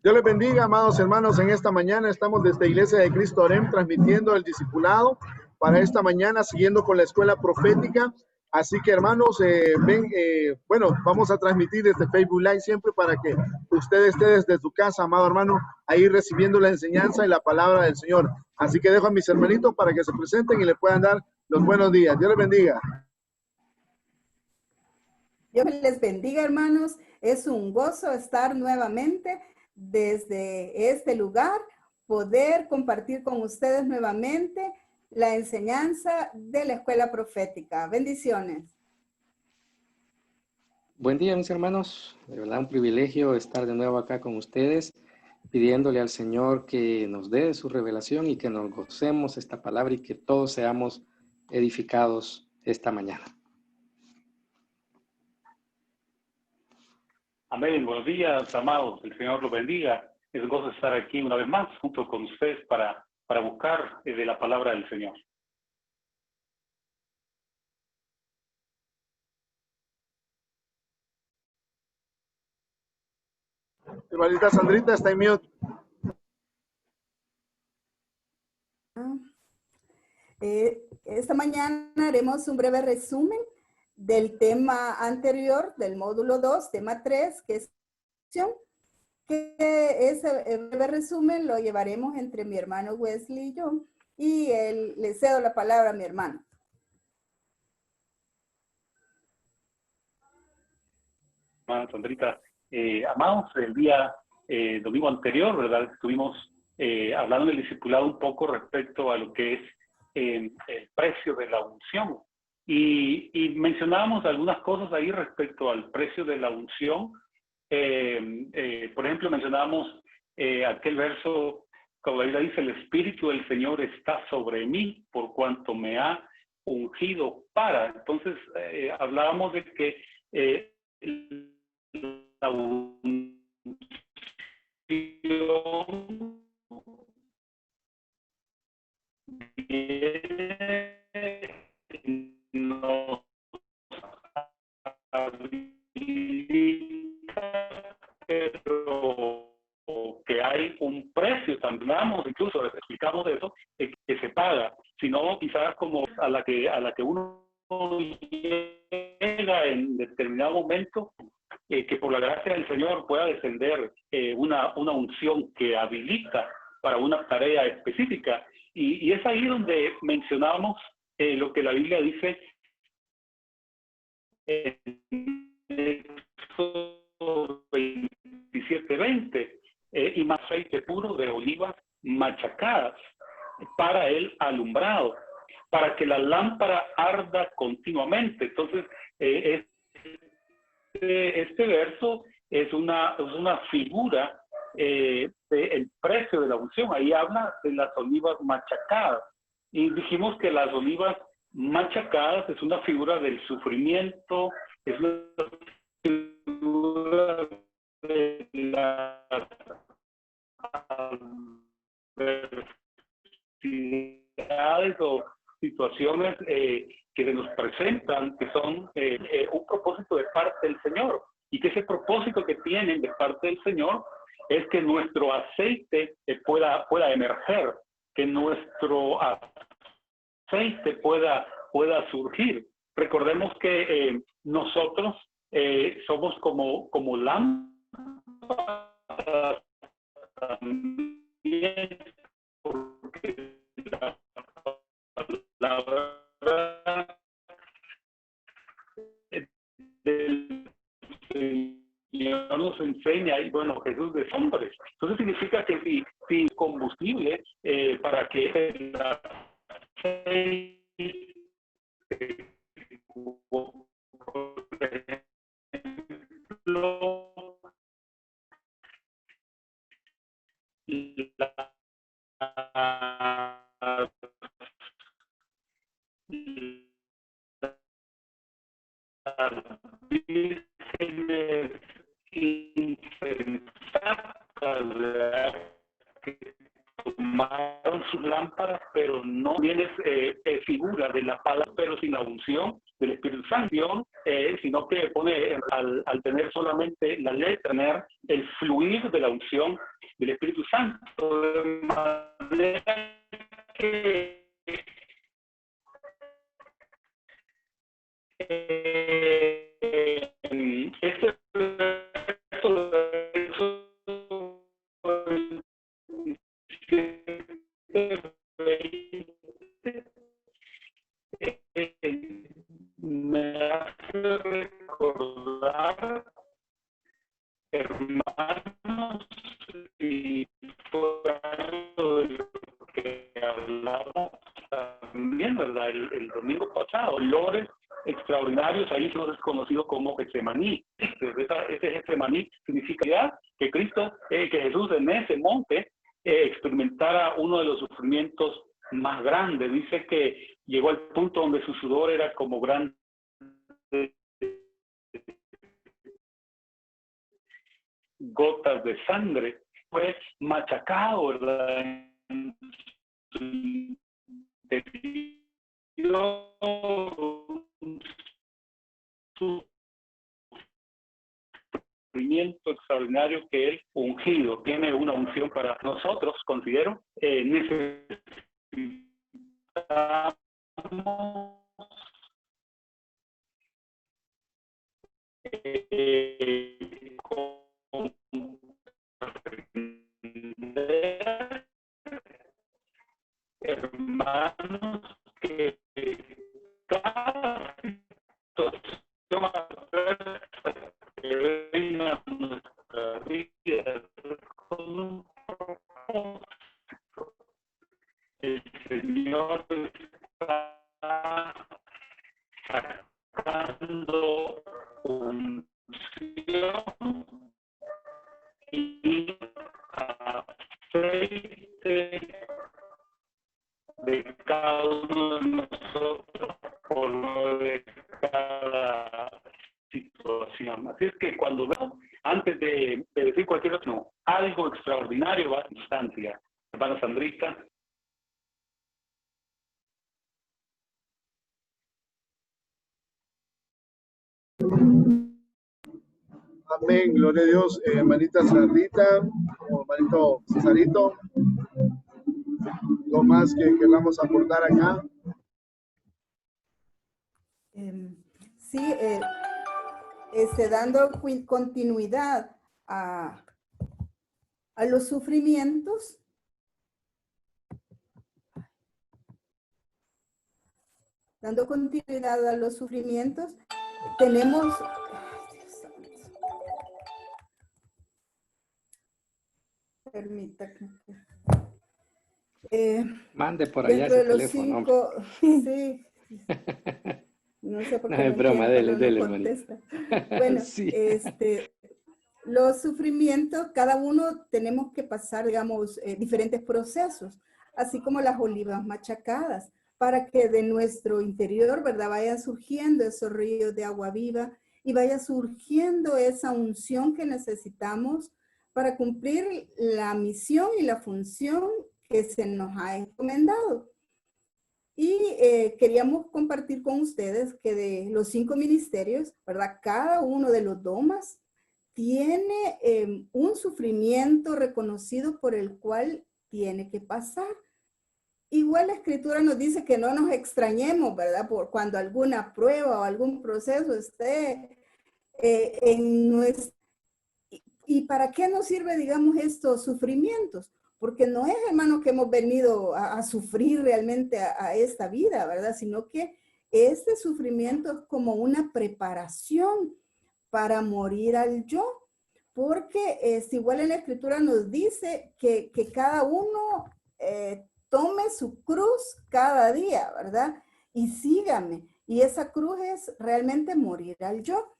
Dios les bendiga, amados hermanos. En esta mañana estamos desde Iglesia de Cristo Orem transmitiendo el discipulado para esta mañana, siguiendo con la escuela profética. Así que, hermanos, bueno, vamos a transmitir desde Facebook Live siempre para que usted esté desde su casa, amado hermano, ahí recibiendo la enseñanza y la palabra del Señor. Así que dejo a mis hermanitos para que se presenten y le puedan dar los buenos días. Dios les bendiga. Dios les bendiga, hermanos. Es un gozo estar nuevamente desde este lugar, poder compartir con ustedes nuevamente la enseñanza de la escuela profética. Bendiciones. Buen día, mis hermanos. De verdad, un privilegio estar de nuevo acá con ustedes, pidiéndole al Señor que nos dé su revelación y que nos gocemos esta palabra y que todos seamos edificados esta mañana. Amén. Buenos días, amados. El Señor los bendiga. Es un gozo estar aquí una vez más junto con ustedes para buscar de la palabra del Señor. Hermanita Sandrita, está en mute. Esta mañana haremos un breve resumen del tema anterior, del módulo 2, tema 3, que es ese breve resumen lo llevaremos entre mi hermano Wesley y yo, y le cedo la palabra a mi hermano. Hermana Sandrita, amados, el día domingo anterior, ¿verdad? Estuvimos hablando en el discipulado un poco respecto a lo que es el precio de la unción. Y mencionábamos algunas cosas ahí respecto al precio de la unción. Por ejemplo, mencionábamos aquel verso, cuando la Biblia dice, el Espíritu del Señor está sobre mí por cuanto me ha ungido para. Entonces, hablábamos de que la unción nos habilita, pero que hay un precio, también incluso explicamos eso, que se paga, sino quizás como a la que uno llega en determinado momento, que por la gracia del Señor pueda descender una unción que habilita para una tarea específica. Y es ahí donde mencionamos lo que la Biblia dice en Éxodo 27:20, y más aceite puro de olivas machacadas para el alumbrado, para que la lámpara arda continuamente. Entonces, este verso es una figura del precio de la unción. Ahí habla de las olivas machacadas. Y dijimos que las olivas machacadas es una figura del sufrimiento, es una figura de las adversidades o situaciones que se nos presentan, que son un propósito de parte del Señor, y que ese propósito que tienen de parte del Señor es que nuestro aceite pueda emerger, que nuestro aceite pueda surgir. Recordemos que nosotros somos como lámparas también, porque la palabra del Señor nos enseña, y bueno, Jesús de hombres. Entonces significa que si combustible para que el aceite, por ejemplo, vírgenes insensatas que tomaron sus lámparas, pero no tienes figura de la palabra, pero sin la unción del Espíritu Santo, sino que pone al tener solamente la letra, tener el fluir de la unción del Espíritu Santo, de manera que este me hace recordar, hermanos, y por algo de lo que hablamos también, ¿verdad? El domingo pasado, olores extraordinarios, ahí no es conocido como Getsemaní. Ese Getsemaní significa que Cristo, que Jesús en ese monte experimentara uno de los sufrimientos más grandes. Dice que llegó al punto donde su sudor era como grandes gotas de sangre. Fue machacado, ¿verdad? En su sufrimiento extraordinario que él ungido tiene una unción para nosotros. Considero necesitamos hermanos, que cada situación que venga a nuestra vida con un propósito, el Señor está sacando unción y aceite de cada uno de nosotros por lo de cada situación. Así es que cuando veo, antes de decir cualquier cosa, no, algo extraordinario va a instancia. Hermana Sandrita. Amén, gloria a Dios. Hermanita Sandrita, hermanito Cesarito, lo más que queramos aportar acá. Sí, dando continuidad a los sufrimientos. Dando continuidad a los sufrimientos, tenemos... Permítame. Mande por allá ese teléfono. Sí. No sé por qué no es broma, dele, contesta. Bueno, sí. Los sufrimientos, cada uno tenemos que pasar, digamos, diferentes procesos, así como las olivas machacadas, para que de nuestro interior, ¿verdad?, vaya surgiendo esos ríos de agua viva y vaya surgiendo esa unción que necesitamos para cumplir la misión y la función que se nos ha encomendado. Y queríamos compartir con ustedes que de los 5 ministerios, ¿verdad?, cada uno de los domas tiene un sufrimiento reconocido por el cual tiene que pasar. Igual la Escritura nos dice que no nos extrañemos, ¿verdad?, por cuando alguna prueba o algún proceso esté en nuestra... ¿Y para qué nos sirve, digamos, estos sufrimientos? Porque no es, hermano, que hemos venido a sufrir realmente a esta vida, ¿verdad? Sino que este sufrimiento es como una preparación para morir al yo. Porque igual en la Escritura nos dice que cada uno tome su cruz cada día, ¿verdad? Y sígame. Y esa cruz es realmente morir al yo.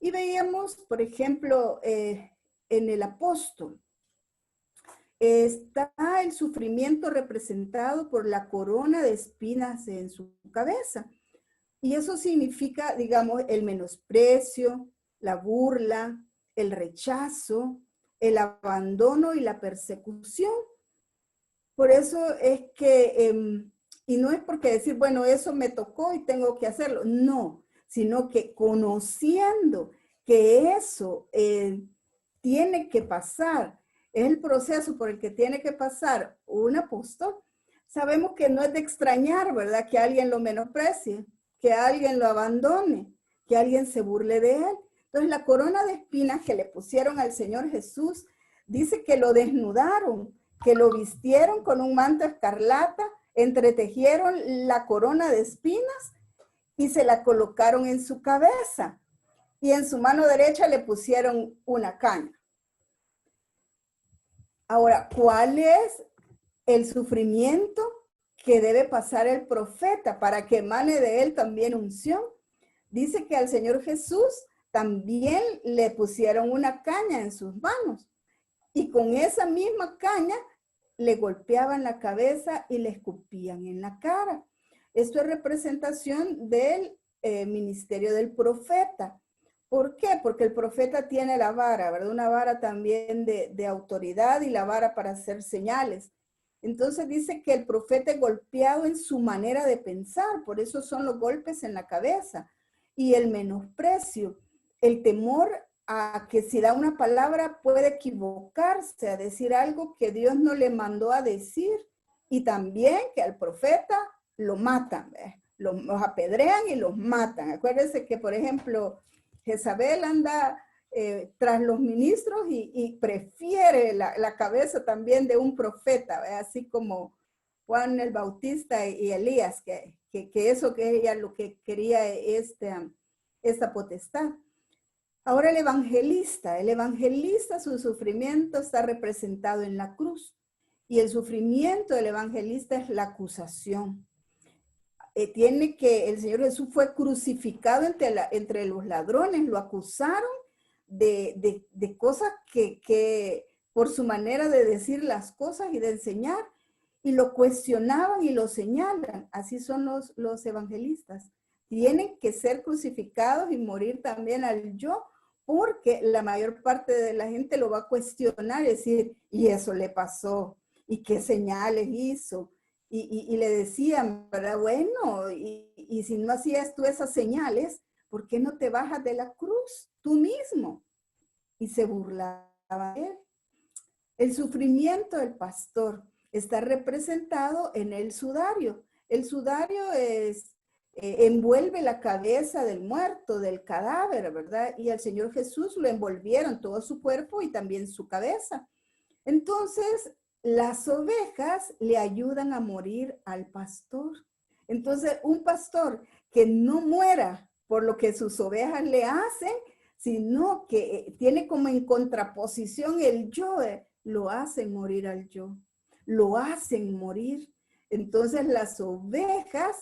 Y veíamos, por ejemplo, en el apóstol, está el sufrimiento representado por la corona de espinas en su cabeza. Y eso significa, digamos, el menosprecio, la burla, el rechazo, el abandono y la persecución. Por eso es que, y no es porque decir, bueno, eso me tocó y tengo que hacerlo. No, sino que conociendo que eso tiene que pasar, es el proceso por el que tiene que pasar un apóstol, sabemos que no es de extrañar, ¿verdad? Que alguien lo menosprecie, que alguien lo abandone, que alguien se burle de él. Entonces la corona de espinas que le pusieron al Señor Jesús, dice que lo desnudaron, que lo vistieron con un manto escarlata, entretejieron la corona de espinas y se la colocaron en su cabeza. Y en su mano derecha le pusieron una caña. Ahora, ¿cuál es el sufrimiento que debe pasar el profeta para que emane de él también unción? Dice que al Señor Jesús también le pusieron una caña en sus manos y con esa misma caña le golpeaban la cabeza y le escupían en la cara. Esto es representación del ministerio del profeta. ¿Por qué? Porque el profeta tiene la vara, ¿verdad? Una vara también de autoridad y la vara para hacer señales. Entonces dice que el profeta es golpeado en su manera de pensar, por eso son los golpes en la cabeza. Y el menosprecio, el temor a que si da una palabra puede equivocarse, a decir algo que Dios no le mandó a decir. Y también que al profeta lo matan, los apedrean y los matan. Acuérdense que, por ejemplo, Jezabel anda tras los ministros y prefiere la cabeza también de un profeta, así como Juan el Bautista y Elías, que eso que ella lo que quería esta potestad. Ahora el evangelista, su sufrimiento está representado en la cruz y el sufrimiento del evangelista es la acusación. El Señor Jesús fue crucificado entre los ladrones, lo acusaron de cosas que por su manera de decir las cosas y de enseñar, y lo cuestionaban y lo señalan. Así son los evangelistas. Tienen que ser crucificados y morir también al yo, porque la mayor parte de la gente lo va a cuestionar y decir, y eso le pasó, y qué señales hizo. Y le decían, ¿verdad? Bueno, y si no hacías tú esas señales, ¿por qué no te bajas de la cruz tú mismo? Y se burlaba de él. El sufrimiento del pastor está representado en el sudario. El sudario envuelve la cabeza del muerto, del cadáver, ¿verdad? Y al Señor Jesús lo envolvieron todo su cuerpo y también su cabeza. Entonces, las ovejas le ayudan a morir al pastor. Entonces, un pastor que no muera por lo que sus ovejas le hacen, sino que tiene como en contraposición el yo, lo hacen morir al yo, lo hacen morir. Entonces, las ovejas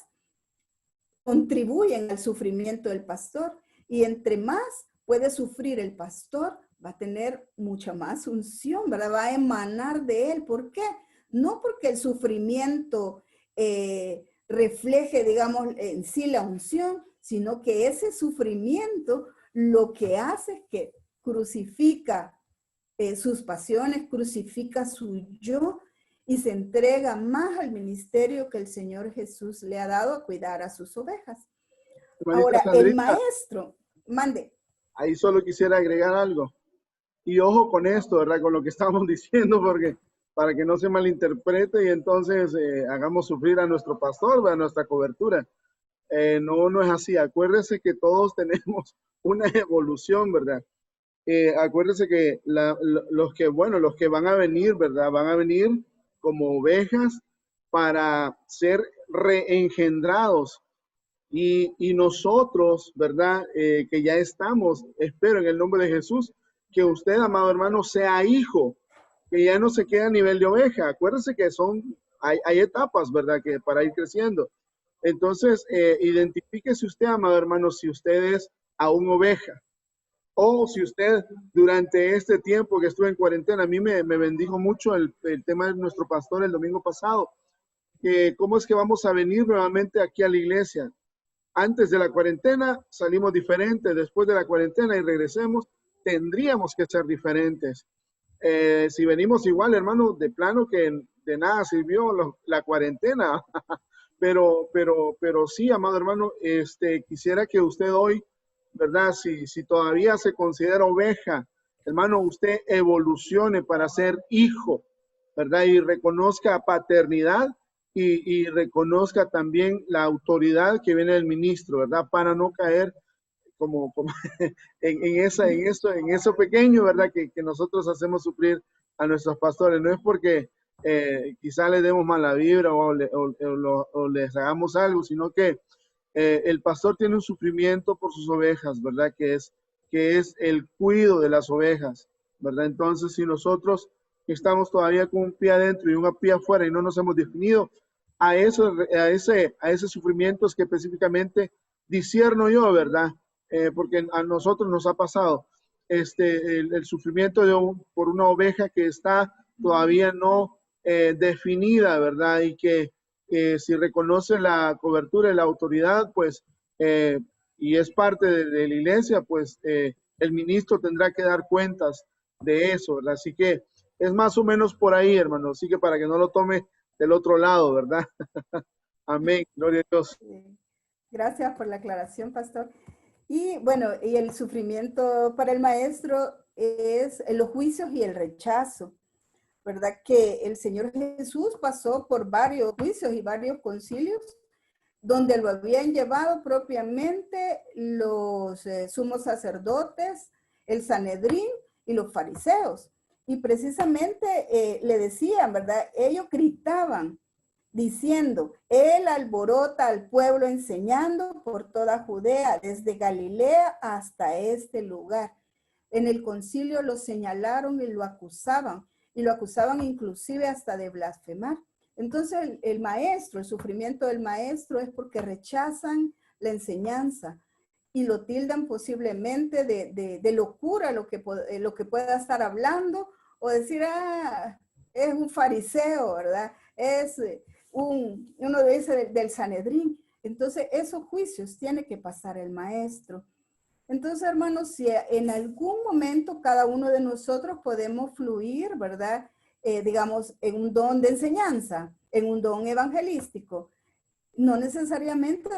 contribuyen al sufrimiento del pastor y entre más puede sufrir el pastor, va a tener mucha más unción, ¿verdad? Va a emanar de él. ¿Por qué? No porque el sufrimiento refleje, digamos, en sí la unción, sino que ese sufrimiento lo que hace es que crucifica sus pasiones, crucifica su yo y se entrega más al ministerio que el Señor Jesús le ha dado a cuidar a sus ovejas. Ahora, el maestro, mande. Ahí solo quisiera agregar algo. Y ojo con esto, ¿verdad? Con lo que estamos diciendo, porque para que no se malinterprete y entonces hagamos sufrir a nuestro pastor, a nuestra cobertura. No es así. Acuérdense que todos tenemos una evolución, ¿verdad? Acuérdense que los que van a venir, ¿verdad? Van a venir como ovejas para ser reengendrados. Y nosotros, ¿verdad? Que ya estamos, espero en el nombre de Jesús, que usted, amado hermano, sea hijo, que ya no se quede a nivel de oveja. Acuérdense que hay etapas, ¿verdad? Que para ir creciendo. Entonces, identifíquese usted, amado hermano, si usted es aún oveja. O si usted durante este tiempo que estuve en cuarentena, a mí me bendijo mucho el tema de nuestro pastor el domingo pasado. ¿Cómo es que vamos a venir nuevamente aquí a la iglesia? Antes de la cuarentena salimos diferentes, después de la cuarentena y regresemos, tendríamos que ser diferentes. Si venimos igual, hermano, de plano que de nada sirvió la cuarentena, pero sí, amado hermano, quisiera que usted hoy, ¿verdad? Si todavía se considera oveja, hermano, usted evolucione para ser hijo, ¿verdad? Y reconozca paternidad y reconozca también la autoridad que viene del ministro, ¿verdad? Para no caer como en eso pequeño, ¿verdad? Que nosotros hacemos sufrir a nuestros pastores. No es porque quizá les demos mala vibra o les hagamos algo, sino que el pastor tiene un sufrimiento por sus ovejas, ¿verdad? Que es el cuidado de las ovejas, ¿verdad? Entonces, si nosotros estamos todavía con un pie adentro y un pie afuera y no nos hemos definido, a ese sufrimiento es que específicamente discierno yo, ¿verdad? Porque a nosotros nos ha pasado el sufrimiento por una oveja que está todavía no definida, ¿verdad? Y que si reconoce la cobertura y la autoridad, pues, y es parte de la iglesia, pues el ministro tendrá que dar cuentas de eso, ¿verdad? Así que es más o menos por ahí, hermano. Así que para que no lo tome del otro lado, ¿verdad? Amén. Gloria a Dios. Gracias por la aclaración, pastor. Y bueno, y el sufrimiento para el maestro es los juicios y el rechazo, ¿verdad? Que el Señor Jesús pasó por varios juicios y varios concilios donde lo habían llevado propiamente los sumos sacerdotes, el Sanedrín y los fariseos. Y precisamente le decían, ¿verdad? Ellos gritaban diciendo, él alborota al pueblo enseñando por toda Judea, desde Galilea hasta este lugar. En el concilio lo señalaron y lo acusaban inclusive hasta de blasfemar. Entonces el maestro, el sufrimiento del maestro es porque rechazan la enseñanza y lo tildan posiblemente de locura lo que pueda estar hablando o decir, es un fariseo, ¿verdad? Es uno dice del Sanedrín. Entonces esos juicios tiene que pasar el maestro. Entonces, hermanos, si en algún momento cada uno de nosotros podemos fluir, ¿verdad? Digamos, en un don de enseñanza, en un don evangelístico, no necesariamente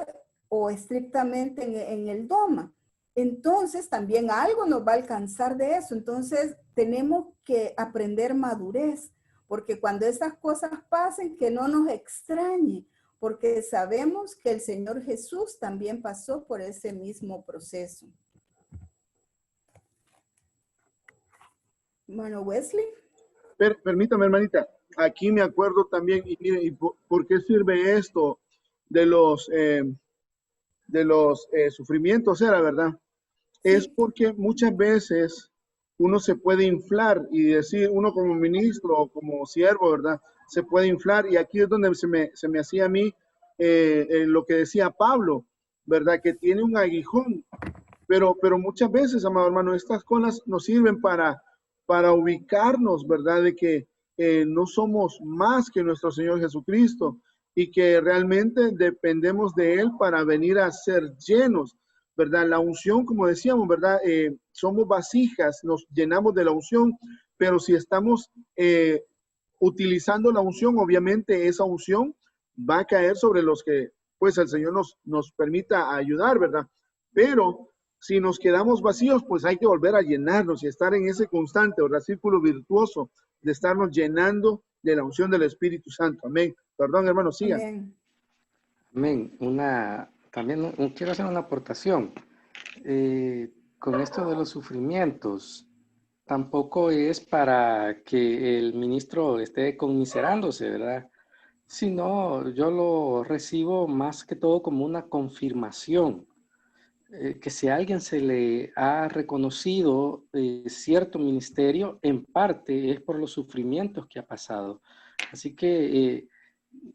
o estrictamente en el doma. Entonces, también algo nos va a alcanzar de eso. Entonces, tenemos que aprender madurez, porque cuando estas cosas pasen, que no nos extrañe, porque sabemos que el Señor Jesús también pasó por ese mismo proceso. Bueno, Wesley. Permítame, hermanita, aquí me acuerdo también, y mire, ¿por qué sirve esto de los sufrimientos? Era verdad. Es Sí. porque muchas veces uno se puede inflar y decir, uno como ministro o como siervo, ¿verdad? Se puede inflar y aquí es donde se me hacía a mí lo que decía Pablo, ¿verdad? Que tiene un aguijón, pero muchas veces, amado hermano, estas cosas nos sirven para ubicarnos, ¿verdad? De que no somos más que nuestro Señor Jesucristo y que realmente dependemos de Él para venir a ser llenos, ¿verdad? La unción, como decíamos, ¿verdad? Somos vasijas, nos llenamos de la unción, pero si estamos utilizando la unción, obviamente esa unción va a caer sobre los que, pues, el Señor nos permita ayudar, ¿verdad? Pero si nos quedamos vacíos, pues hay que volver a llenarnos y estar en ese constante, ¿verdad? Círculo virtuoso de estarnos llenando de la unción del Espíritu Santo. Amén. Perdón, hermano, sigan. Amén. Amén. También quiero hacer una aportación. Con esto de los sufrimientos, tampoco es para que el ministro esté conmiserándose, ¿verdad? Sino yo lo recibo más que todo como una confirmación. Que si a alguien se le ha reconocido cierto ministerio, en parte es por los sufrimientos que ha pasado. Así que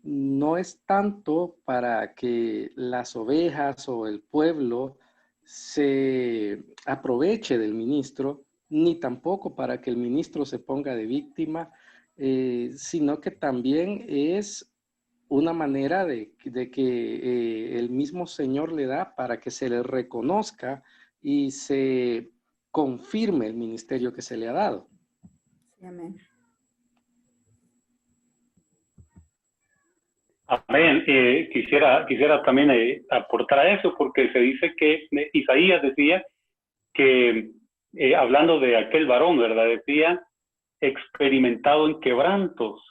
no es tanto para que las ovejas o el pueblo se aproveche del ministro, ni tampoco para que el ministro se ponga de víctima, sino que también es una manera de que el mismo Señor le da para que se le reconozca y se confirme el ministerio que se le ha dado. Amén. Amén. Quisiera también aportar a eso, porque se dice que Isaías decía que, hablando de aquel varón, ¿verdad? Decía, experimentado en quebrantos.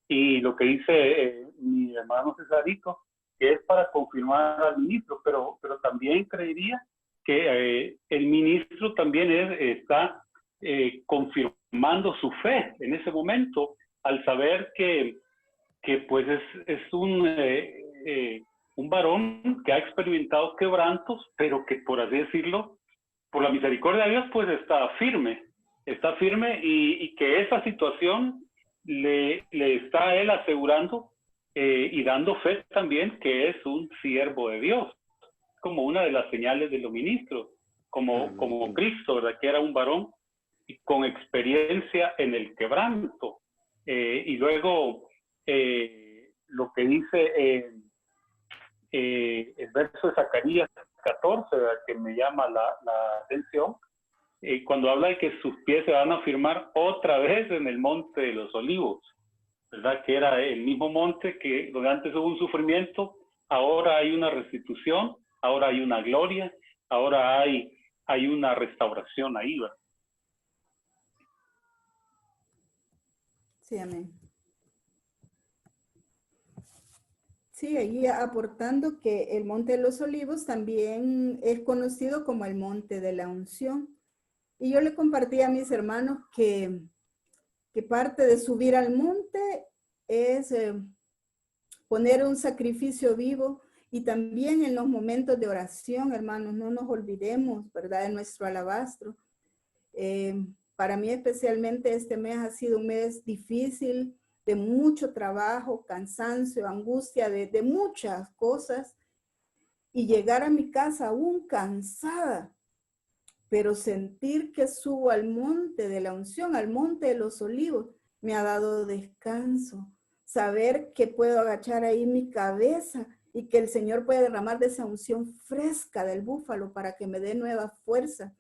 Y lo que dice mi hermano Cesarito, que es para confirmar al ministro, pero también creería que el ministro también está confirmando su fe en ese momento, al saber que pues es un varón que ha experimentado quebrantos, pero que, por así decirlo, por la misericordia de Dios, pues está firme y que esa situación le está a él asegurando y dando fe también que es un siervo de Dios, como una de las señales de los ministros, como Cristo, ¿verdad? Que era un varón con experiencia en el quebranto. Y luego lo que dice el verso de Zacarías 14, ¿verdad? Que me llama la atención, cuando habla de que sus pies se van a firmar otra vez en el monte de los olivos, ¿verdad? Que era el mismo monte que donde antes hubo un sufrimiento, ahora hay una restitución, ahora hay una gloria, ahora hay una restauración ahí, ¿verdad? Sí, amén. Sí, ahí aportando que el Monte de los Olivos también es conocido como el Monte de la Unción. Y yo le compartí a mis hermanos que parte de subir al monte es poner un sacrificio vivo y también en los momentos de oración, hermanos, no nos olvidemos, ¿verdad?, de nuestro alabastro. Para mí especialmente este mes ha sido un mes difícil, de mucho trabajo, cansancio, angustia, de muchas cosas. Y llegar a mi casa aún cansada, pero sentir que subo al monte de la unción, al monte de los olivos, me ha dado descanso. Saber que puedo agachar ahí mi cabeza y que el Señor puede derramar de esa unción fresca del búfalo para que me dé nueva fuerza.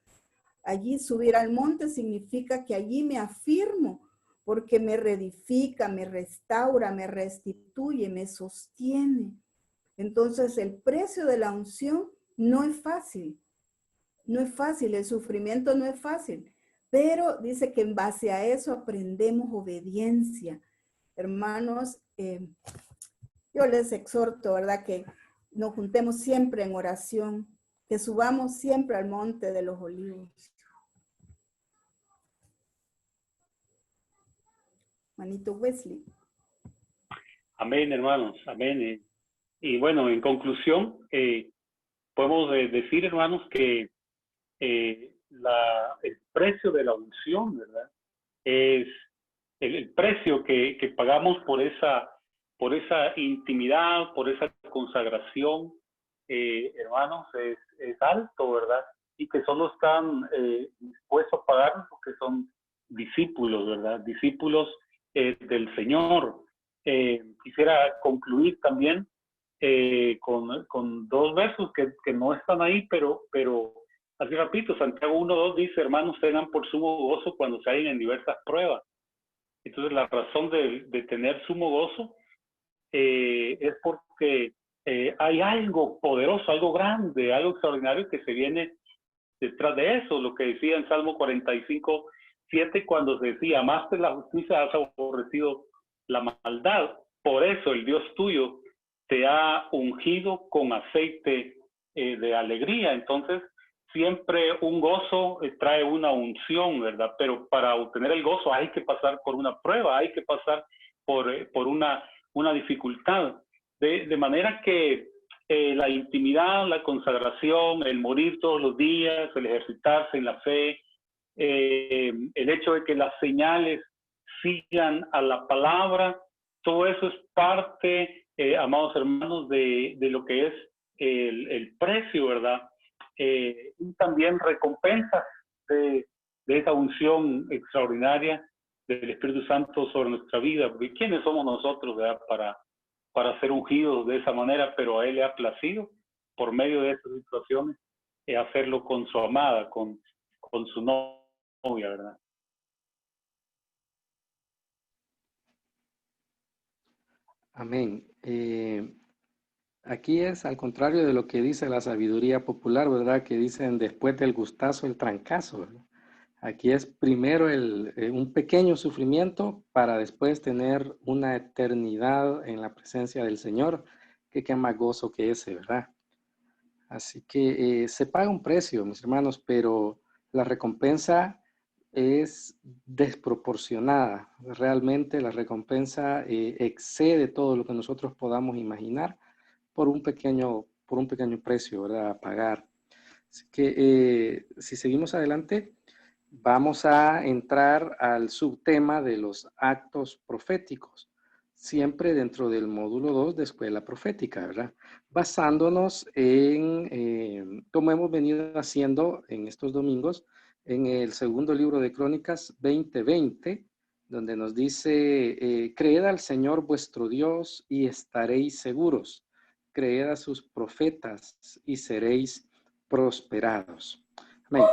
Allí subir al monte significa que allí me afirmo, porque me reedifica, me restaura, me restituye, me sostiene. Entonces el precio de la unción no es fácil. No es fácil, el sufrimiento no es fácil, pero dice que en base a eso aprendemos obediencia. Hermanos, yo les exhorto, ¿verdad?, que nos juntemos siempre en oración, que subamos siempre al monte de los olivos. Manito Wesley. Amén, hermanos, amén. Y bueno, en conclusión, podemos decir, hermanos, que el precio de la unción, ¿verdad?, es el precio que pagamos por esa intimidad, por esa consagración, hermanos, es alto, ¿verdad? Y que solo están dispuestos a pagar los que son discípulos, ¿verdad? Discípulos del Señor. Quisiera concluir también con dos versos que no están ahí, pero así repito, Santiago 1:2 dice, hermanos, tengan por sumo gozo cuando se hallen en diversas pruebas. Entonces la razón de tener sumo gozo es porque hay algo poderoso, algo grande, algo extraordinario que se viene detrás de eso. Lo que decía en Salmo 45:7, cuando se decía, amaste la justicia, has aborrecido la maldad. Por eso el Dios tuyo te ha ungido con aceite de alegría. Entonces, siempre un gozo trae una unción, ¿verdad? Pero para obtener el gozo hay que pasar por una prueba, hay que pasar por una dificultad. De manera que la intimidad, la consagración, el morir todos los días, el ejercitarse en la fe, el hecho de que las señales sigan a la palabra, todo eso es parte, amados hermanos, de lo que es el precio, ¿verdad? Y también recompensas de esa unción extraordinaria del Espíritu Santo sobre nuestra vida, porque ¿quiénes somos nosotros, ¿verdad?, para ser ungidos de esa manera? Pero a Él le ha placido, por medio de estas situaciones, hacerlo con su amada, con su novia, ¿verdad? Amén. Aquí es al contrario de lo que dice la sabiduría popular, ¿verdad? Que dicen después del gustazo el trancazo, ¿verdad? Aquí es primero un pequeño sufrimiento para después tener una eternidad en la presencia del Señor, que qué más gozo que ese, ¿verdad? Así que se paga un precio, mis hermanos, pero la recompensa es desproporcionada. Realmente la recompensa excede todo lo que nosotros podamos imaginar por un pequeño precio, ¿verdad? A pagar. Así que si seguimos adelante, vamos a entrar al subtema de los actos proféticos, siempre dentro del módulo 2 de Escuela Profética, ¿verdad? Basándonos como hemos venido haciendo en estos domingos, en el segundo libro de Crónicas 20:20, donde nos dice, creed al Señor vuestro Dios y estaréis seguros, creed a sus profetas y seréis prosperados. Amén.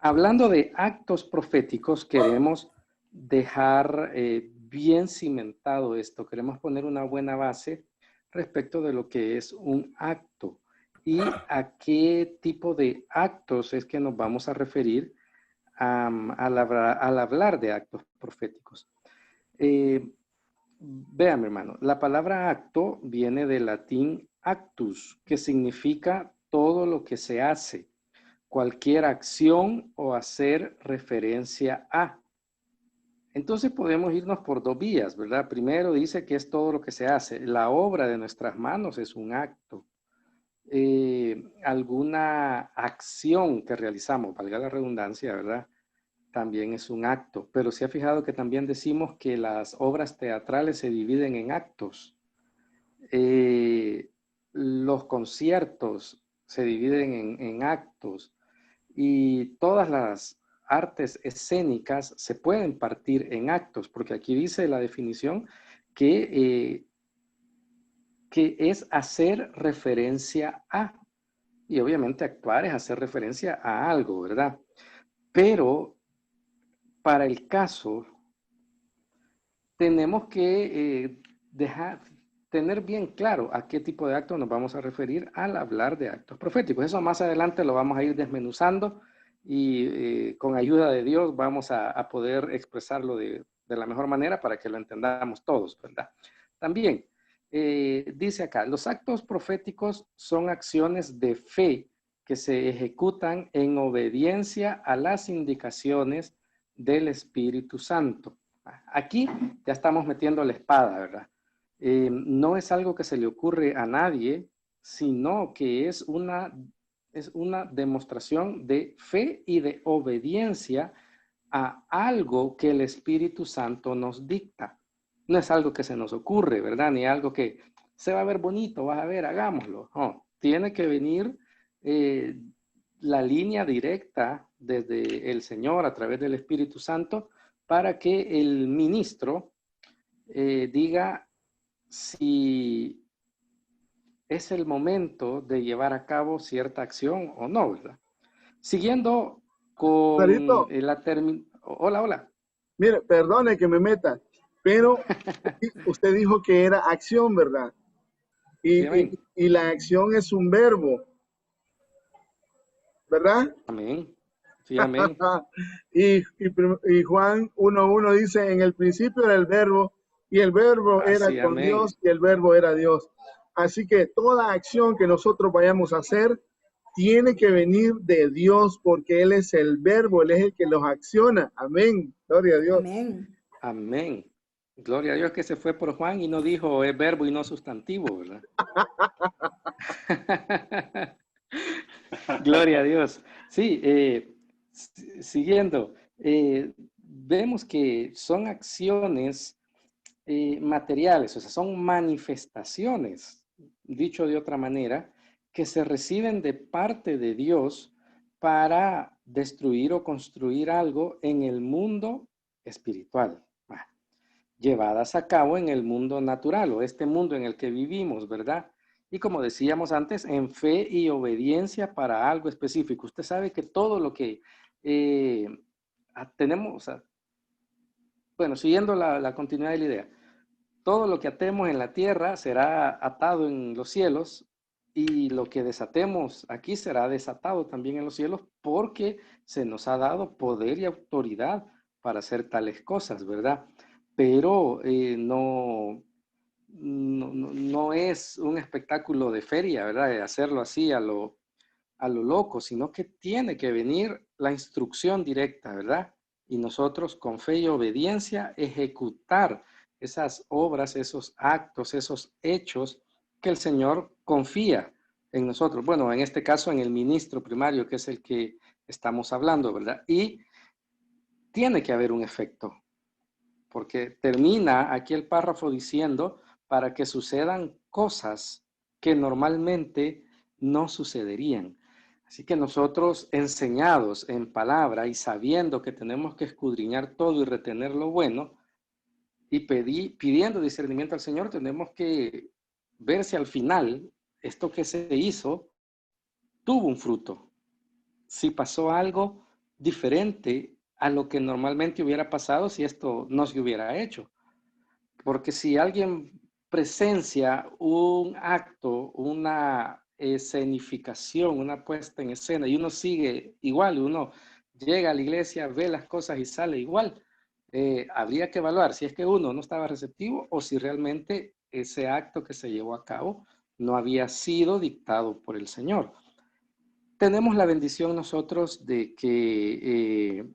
Hablando de actos proféticos, queremos dejar bien cimentado esto. Queremos poner una buena base respecto de lo que es un acto y a qué tipo de actos es que nos vamos a referir al hablar de actos proféticos. Vean, mi hermano, la palabra acto viene del latín actus, que significa todo lo que se hace, cualquier acción o hacer referencia a. Entonces podemos irnos por dos vías, ¿verdad? Primero dice que es todo lo que se hace. La obra de nuestras manos es un acto. Alguna acción que realizamos, valga la redundancia, ¿verdad? También es un acto. Pero se ha fijado que también decimos que las obras teatrales se dividen en actos. Los conciertos se dividen en actos. Y todas las artes escénicas se pueden partir en actos, porque aquí dice la definición que es hacer referencia a, y obviamente actuar es hacer referencia a algo, ¿verdad? Pero para el caso, tenemos que tener bien claro a qué tipo de acto nos vamos a referir al hablar de actos proféticos. Eso más adelante lo vamos a ir desmenuzando y con ayuda de Dios vamos a poder expresarlo de la mejor manera para que lo entendamos todos, ¿verdad? También dice acá, los actos proféticos son acciones de fe que se ejecutan en obediencia a las indicaciones del Espíritu Santo. Aquí ya estamos metiendo la espada, ¿verdad? No es algo que se le ocurre a nadie, sino que es una demostración de fe y de obediencia a algo que el Espíritu Santo nos dicta. No es algo que se nos ocurre, ¿verdad? Ni algo que se va a ver bonito, vas a ver, hagámoslo. No, tiene que venir la línea directa desde el Señor a través del Espíritu Santo para que el ministro diga si es el momento de llevar a cabo cierta acción o no, ¿verdad? Siguiendo con Clarito, la Hola, hola. mire, perdone que me meta, pero usted dijo que era acción, ¿verdad? Sí, Y, amén. y la acción es un verbo, ¿verdad? Amén. Sí, amén. Y Juan 1:1 dice, en el principio era el verbo, y el verbo era Así, con amén. Dios, y el verbo era Dios. Así que toda acción que nosotros vayamos a hacer tiene que venir de Dios, porque Él es el verbo, Él es el que los acciona. Amén. Gloria a Dios. Amén. Amén. Gloria a Dios que se fue por Juan y no dijo es verbo y no sustantivo, ¿verdad? Gloria a Dios. Sí, siguiendo, vemos que son acciones materiales, o sea, son manifestaciones, dicho de otra manera, que se reciben de parte de Dios para destruir o construir algo en el mundo espiritual, llevadas a cabo en el mundo natural o este mundo en el que vivimos, ¿verdad? Y como decíamos antes, en fe y obediencia para algo específico. Usted sabe que todo lo que tenemos, bueno, siguiendo la continuidad de la idea, todo lo que atemos en la tierra será atado en los cielos y lo que desatemos aquí será desatado también en los cielos porque se nos ha dado poder y autoridad para hacer tales cosas, ¿verdad? Pero no es un espectáculo de feria, ¿verdad? De hacerlo así a lo loco, sino que tiene que venir la instrucción directa, ¿verdad? Y nosotros con fe y obediencia ejecutar esas obras, esos actos, esos hechos que el Señor confía en nosotros. Bueno, en este caso en el ministro primario, que es el que estamos hablando, ¿verdad? Y tiene que haber un efecto, porque termina aquí el párrafo diciendo para que sucedan cosas que normalmente no sucederían. Así que nosotros, enseñados en palabra y sabiendo que tenemos que escudriñar todo y retener lo bueno, y pidiendo discernimiento al Señor, tenemos que ver si al final esto que se hizo tuvo un fruto, si pasó algo diferente a lo que normalmente hubiera pasado si esto no se hubiera hecho. Porque si alguien presencia un acto, una escenificación, una puesta en escena, y uno sigue igual, uno llega a la iglesia, ve las cosas y sale igual, habría que evaluar si es que uno no estaba receptivo o si realmente ese acto que se llevó a cabo no había sido dictado por el Señor. Tenemos la bendición nosotros de que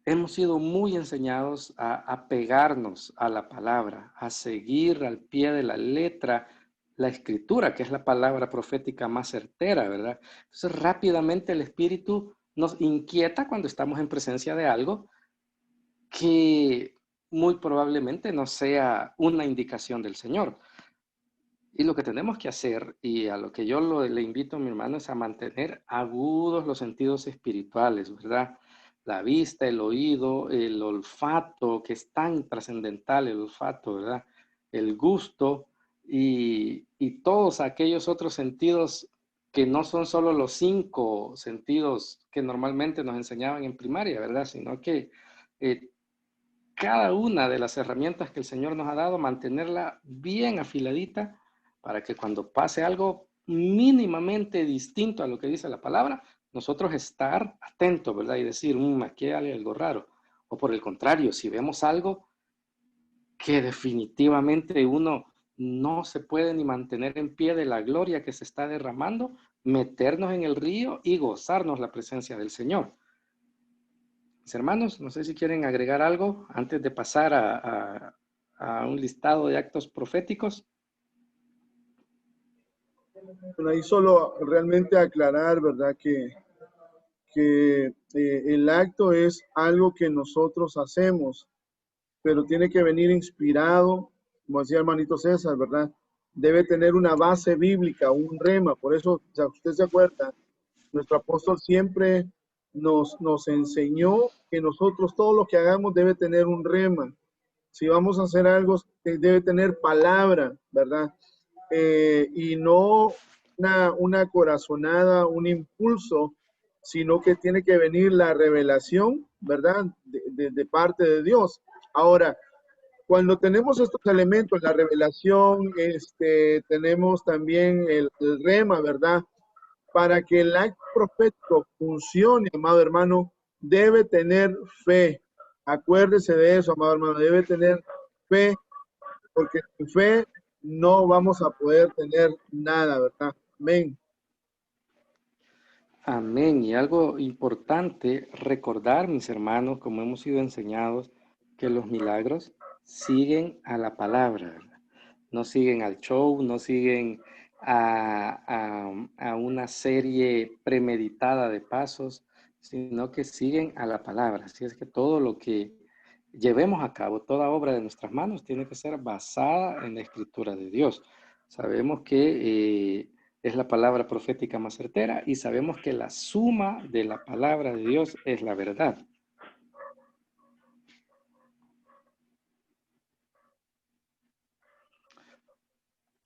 hemos sido muy enseñados a pegarnos a la palabra, a seguir al pie de la letra la escritura, que es la palabra profética más certera, ¿verdad? Entonces rápidamente el Espíritu nos inquieta cuando estamos en presencia de algo que muy probablemente no sea una indicación del Señor. Y lo que tenemos que hacer, y a lo que yo le invito a mi hermano, es a mantener agudos los sentidos espirituales, ¿verdad? La vista, el oído, el olfato, que es tan trascendental el olfato, ¿verdad? El gusto y todos aquellos otros sentidos que no son solo los 5 sentidos que normalmente nos enseñaban en primaria, ¿verdad? Sino que cada una de las herramientas que el Señor nos ha dado, mantenerla bien afiladita para que cuando pase algo mínimamente distinto a lo que dice la palabra, nosotros estar atentos, ¿verdad? Y decir, aquí hay algo raro. O por el contrario, si vemos algo que definitivamente uno no se puede ni mantener en pie de la gloria que se está derramando, meternos en el río y gozarnos la presencia del Señor. Mis hermanos, no sé si quieren agregar algo antes de pasar a un listado de actos proféticos. Bueno, ahí solo realmente aclarar, ¿verdad? Que el acto es algo que nosotros hacemos, pero tiene que venir inspirado, como decía el hermanito César, ¿verdad? Debe tener una base bíblica, un rema. Por eso, si usted se acuerda, nuestro apóstol siempre nos enseñó que nosotros todo lo que hagamos debe tener un rema. Si vamos a hacer algo, debe tener palabra, ¿verdad? Y no una corazonada, un impulso, sino que tiene que venir la revelación, ¿verdad? De parte de Dios. Ahora, cuando tenemos estos elementos, la revelación, tenemos también el rema, ¿verdad? Para que el acto profético funcione, amado hermano, debe tener fe. Acuérdese de eso, amado hermano, debe tener fe, porque sin fe no vamos a poder tener nada, ¿verdad? Amén. Amén. Y algo importante, recordar, mis hermanos, como hemos sido enseñados, que los milagros siguen a la palabra, ¿verdad? No siguen al show, no siguen a una serie premeditada de pasos, sino que siguen a la palabra. Así es que todo lo que llevemos a cabo, toda obra de nuestras manos tiene que ser basada en la escritura de Dios. Sabemos que es la palabra profética más certera y sabemos que la suma de la palabra de Dios es la verdad.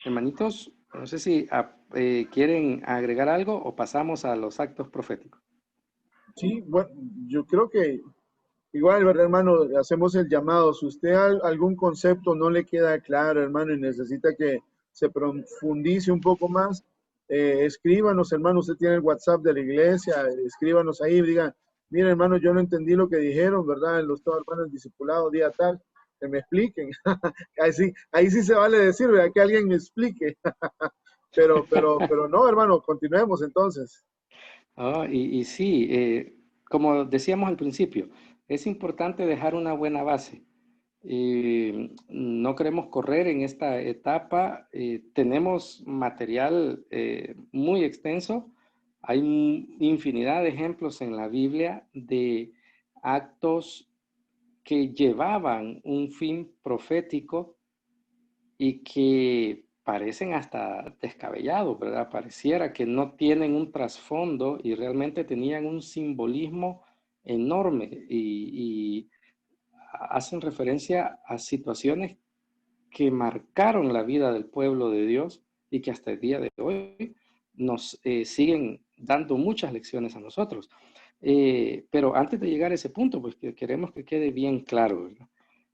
Hermanitos, no sé si quieren agregar algo o pasamos a los actos proféticos. Sí, bueno, yo creo que Igual, ¿verdad, hermano? Hacemos el llamado. Si usted algún concepto no le queda claro, hermano, y necesita que se profundice un poco más, escríbanos, hermano. Usted tiene el WhatsApp de la iglesia, escríbanos ahí y diga, mira, hermano, yo no entendí lo que dijeron, ¿verdad? En los estados hermanos discipulados, día tal, que me expliquen. Ahí sí se vale decir, ¿verdad? Que alguien me explique. Pero no, hermano, continuemos entonces. Y sí, como decíamos al principio, es importante dejar una buena base. No queremos correr en esta etapa. Tenemos material muy extenso. Hay infinidad de ejemplos en la Biblia de actos que llevaban un fin profético y que parecen hasta descabellados, ¿verdad? Pareciera que no tienen un trasfondo y realmente tenían un simbolismo enorme y hacen referencia a situaciones que marcaron la vida del pueblo de Dios y que hasta el día de hoy nos siguen dando muchas lecciones a nosotros. Pero antes de llegar a ese punto, pues queremos que quede bien claro, ¿verdad?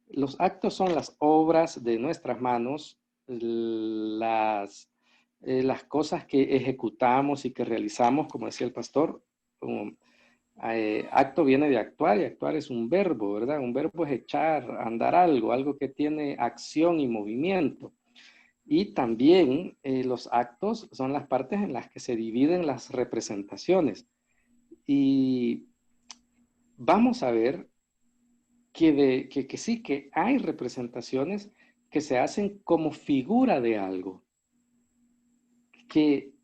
Los actos son las obras de nuestras manos, las cosas que ejecutamos y que realizamos, como decía el pastor. Acto viene de actuar y actuar es un verbo, ¿verdad? Un verbo es echar, andar algo, algo que tiene acción y movimiento. Y también los actos son las partes en las que se dividen las representaciones. Y vamos a ver que sí, que hay representaciones que se hacen como figura de algo, que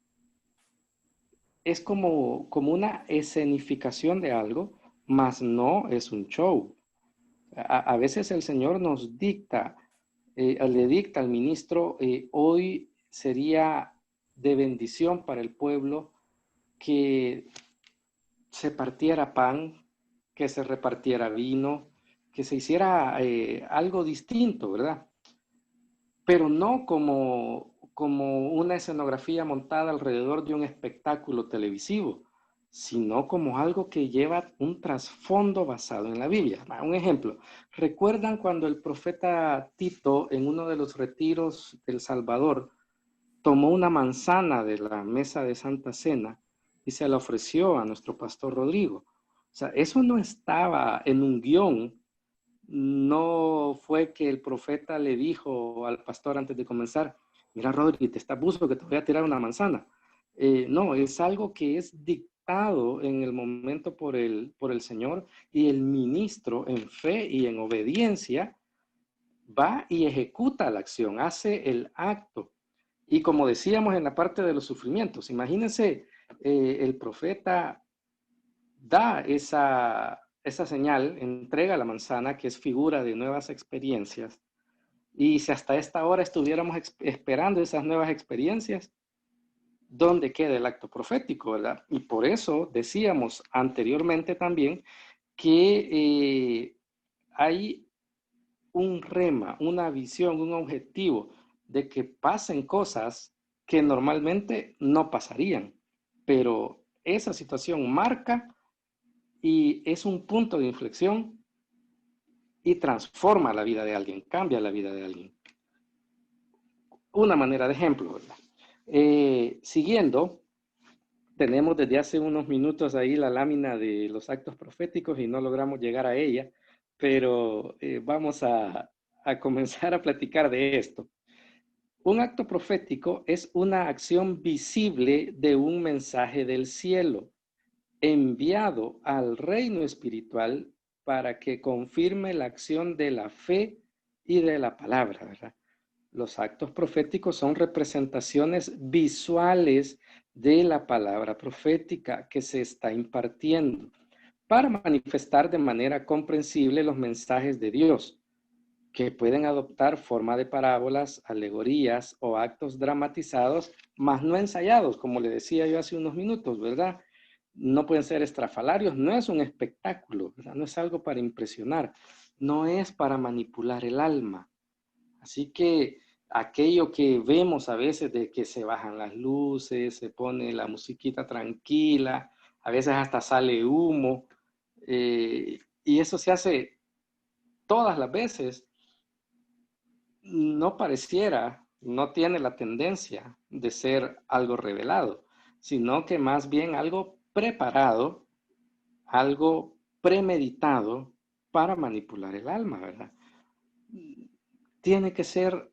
es como una escenificación de algo, mas no es un show. A veces el Señor nos dicta, le dicta al ministro, hoy sería de bendición para el pueblo que se partiera pan, que se repartiera vino, que se hiciera algo distinto, ¿verdad? Pero no como una escenografía montada alrededor de un espectáculo televisivo, sino como algo que lleva un trasfondo basado en la Biblia. Un ejemplo, ¿recuerdan cuando el profeta Tito en uno de los retiros del Salvador tomó una manzana de la mesa de Santa Cena y se la ofreció a nuestro pastor Rodrigo? O sea, eso no estaba en un guión. No fue que el profeta le dijo al pastor antes de comenzar, mira, Rodri, te está puso que te voy a tirar una manzana. No, es algo que es dictado en el momento por el Señor, y el ministro en fe y en obediencia va y ejecuta la acción, hace el acto. Y como decíamos en la parte de los sufrimientos, imagínense, el profeta da esa señal, entrega la manzana, que es figura de nuevas experiencias. Y si hasta esta hora estuviéramos esperando esas nuevas experiencias, ¿dónde queda el acto profético, verdad? Y por eso decíamos anteriormente también que hay un rema, una visión, un objetivo de que pasen cosas que normalmente no pasarían. Pero esa situación marca y es un punto de inflexión y transforma la vida de alguien, cambia la vida de alguien. Una manera de ejemplo, ¿verdad? Siguiendo, tenemos desde hace unos minutos ahí la lámina de los actos proféticos y no logramos llegar a ella, pero vamos a comenzar a platicar de esto. Un acto profético es una acción visible de un mensaje del cielo, enviado al reino espiritual para que confirme la acción de la fe y de la palabra, ¿verdad? Los actos proféticos son representaciones visuales de la palabra profética que se está impartiendo para manifestar de manera comprensible los mensajes de Dios, que pueden adoptar forma de parábolas, alegorías o actos dramatizados, mas no ensayados, como le decía yo hace unos minutos, ¿verdad? No pueden ser estrafalarios, no es un espectáculo, ¿verdad? No es algo para impresionar, no es para manipular el alma. Así que aquello que vemos a veces de que se bajan las luces, se pone la musiquita tranquila, a veces hasta sale humo, y eso se hace todas las veces, no pareciera, no tiene la tendencia de ser algo revelado, sino que más bien algo preparado, algo premeditado para manipular el alma, ¿verdad? Tiene que ser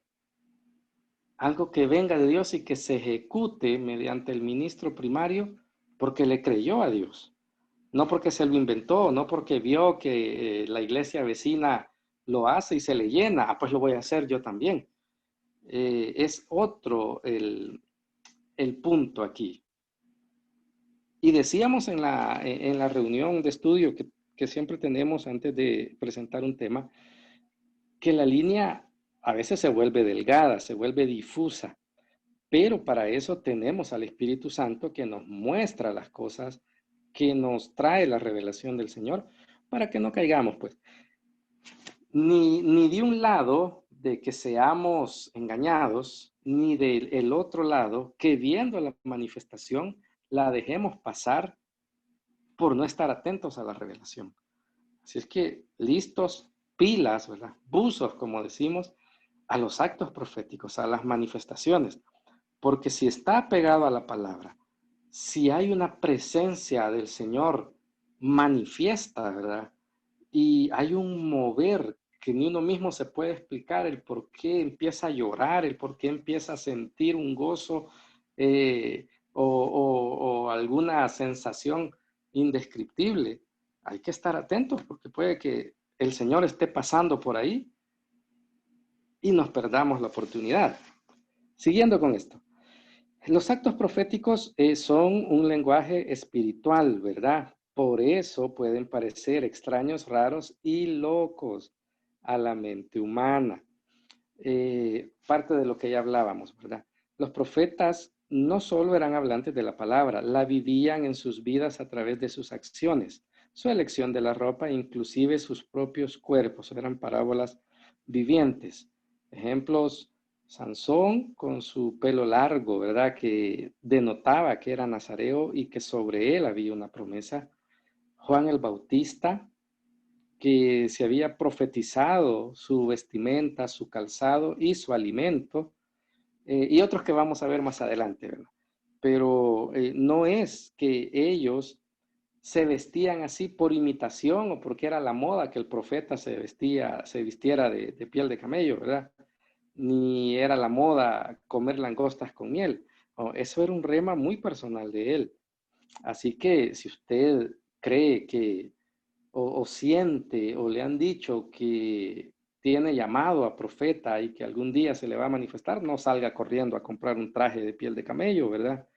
algo que venga de Dios y que se ejecute mediante el ministro primario porque le creyó a Dios. No porque se lo inventó, no porque vio que la iglesia vecina lo hace y se le llena, ah, pues lo voy a hacer yo también. Es otro el punto aquí. Y decíamos en la reunión de estudio que siempre tenemos antes de presentar un tema, que la línea a veces se vuelve delgada, se vuelve difusa, pero para eso tenemos al Espíritu Santo que nos muestra las cosas, que nos trae la revelación del Señor, para que no caigamos, pues, ni de un lado de que seamos engañados, ni del otro lado que viendo la manifestación la dejemos pasar por no estar atentos a la revelación. Así es que listos, pilas, ¿verdad? Buzos, como decimos, a los actos proféticos, a las manifestaciones. Porque si está pegado a la palabra, si hay una presencia del Señor manifiesta, ¿verdad? Y hay un mover que ni uno mismo se puede explicar el por qué empieza a llorar, el por qué empieza a sentir un gozo o alguna sensación indescriptible. Hay que estar atentos porque puede que el Señor esté pasando por ahí y nos perdamos la oportunidad. Siguiendo con esto. Los actos proféticos son un lenguaje espiritual, ¿verdad? Por eso pueden parecer extraños, raros y locos a la mente humana. Parte de lo que ya hablábamos, ¿verdad? Los profetas no solo eran hablantes de la palabra, la vivían en sus vidas a través de sus acciones, su elección de la ropa, inclusive sus propios cuerpos, eran parábolas vivientes. Ejemplos: Sansón con su pelo largo, ¿verdad? Que denotaba que era nazareo y que sobre él había una promesa. Juan el Bautista, que se había profetizado su vestimenta, su calzado y su alimento, y otros que vamos a ver más adelante, ¿verdad? Pero no es que ellos se vestían así por imitación o porque era la moda que el profeta se vistiera de piel de camello, ¿verdad? Ni era la moda comer langostas con miel. No, eso era un rema muy personal de él. Así que si usted cree que o siente o le han dicho que tiene llamado a profeta y que algún día se le va a manifestar, no salga corriendo a comprar un traje de piel de camello, ¿verdad?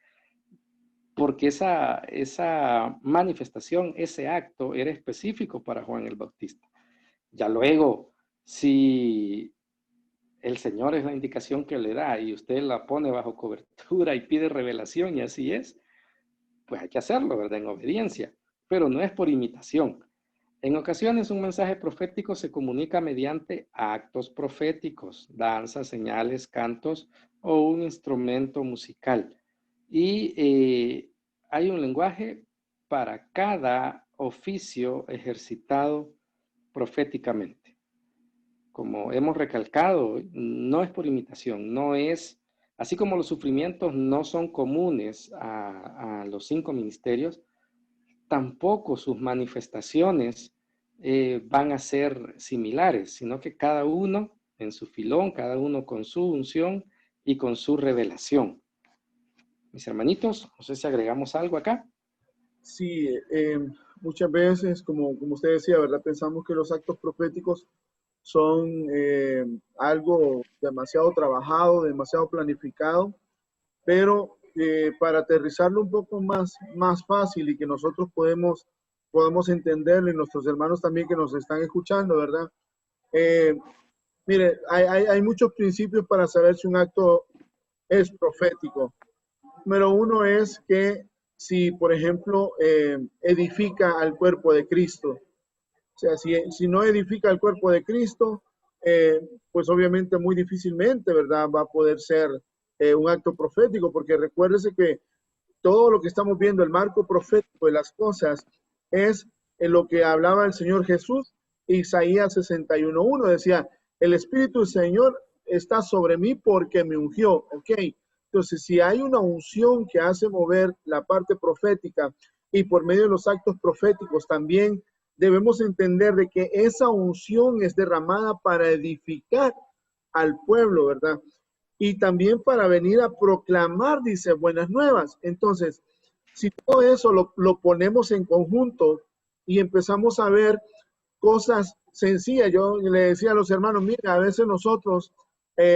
Porque esa manifestación, ese acto era específico para Juan el Bautista. Ya luego, si el Señor es la indicación que le da y usted la pone bajo cobertura y pide revelación y así es, pues hay que hacerlo, ¿verdad? En obediencia, pero no es por imitación. En ocasiones un mensaje profético se comunica mediante actos proféticos, danzas, señales, cantos o un instrumento musical. Y hay un lenguaje para cada oficio ejercitado proféticamente. Como hemos recalcado, no es por imitación, no es, así como los sufrimientos no son comunes a los 5 ministerios, tampoco sus manifestaciones van a ser similares, sino que cada uno en su filón, cada uno con su unción y con su revelación. Mis hermanitos, no sé si agregamos algo acá. Sí, muchas veces, como usted decía, ¿verdad? Pensamos que los actos proféticos son algo demasiado trabajado, demasiado planificado, pero para aterrizarlo un poco más fácil y que nosotros podamos entenderlo y nuestros hermanos también que nos están escuchando, ¿verdad? Mire, hay muchos principios para saber si un acto es profético. Número uno es que si, por ejemplo, edifica al cuerpo de Cristo. O sea, si no edifica el cuerpo de Cristo, pues obviamente muy difícilmente, ¿verdad? Va a poder ser un acto profético, porque recuérdese que todo lo que estamos viendo, el marco profético de las cosas, es en lo que hablaba el Señor Jesús. Isaías 61:1 decía, el Espíritu del Señor está sobre mí porque me ungió. Ok, entonces si hay una unción que hace mover la parte profética y por medio de los actos proféticos también debemos entender de que esa unción es derramada para edificar al pueblo, ¿verdad? Y también para venir a proclamar, dice, buenas nuevas. Entonces, si todo eso lo ponemos en conjunto y empezamos a ver cosas sencillas, yo le decía a los hermanos, mira, a veces nosotros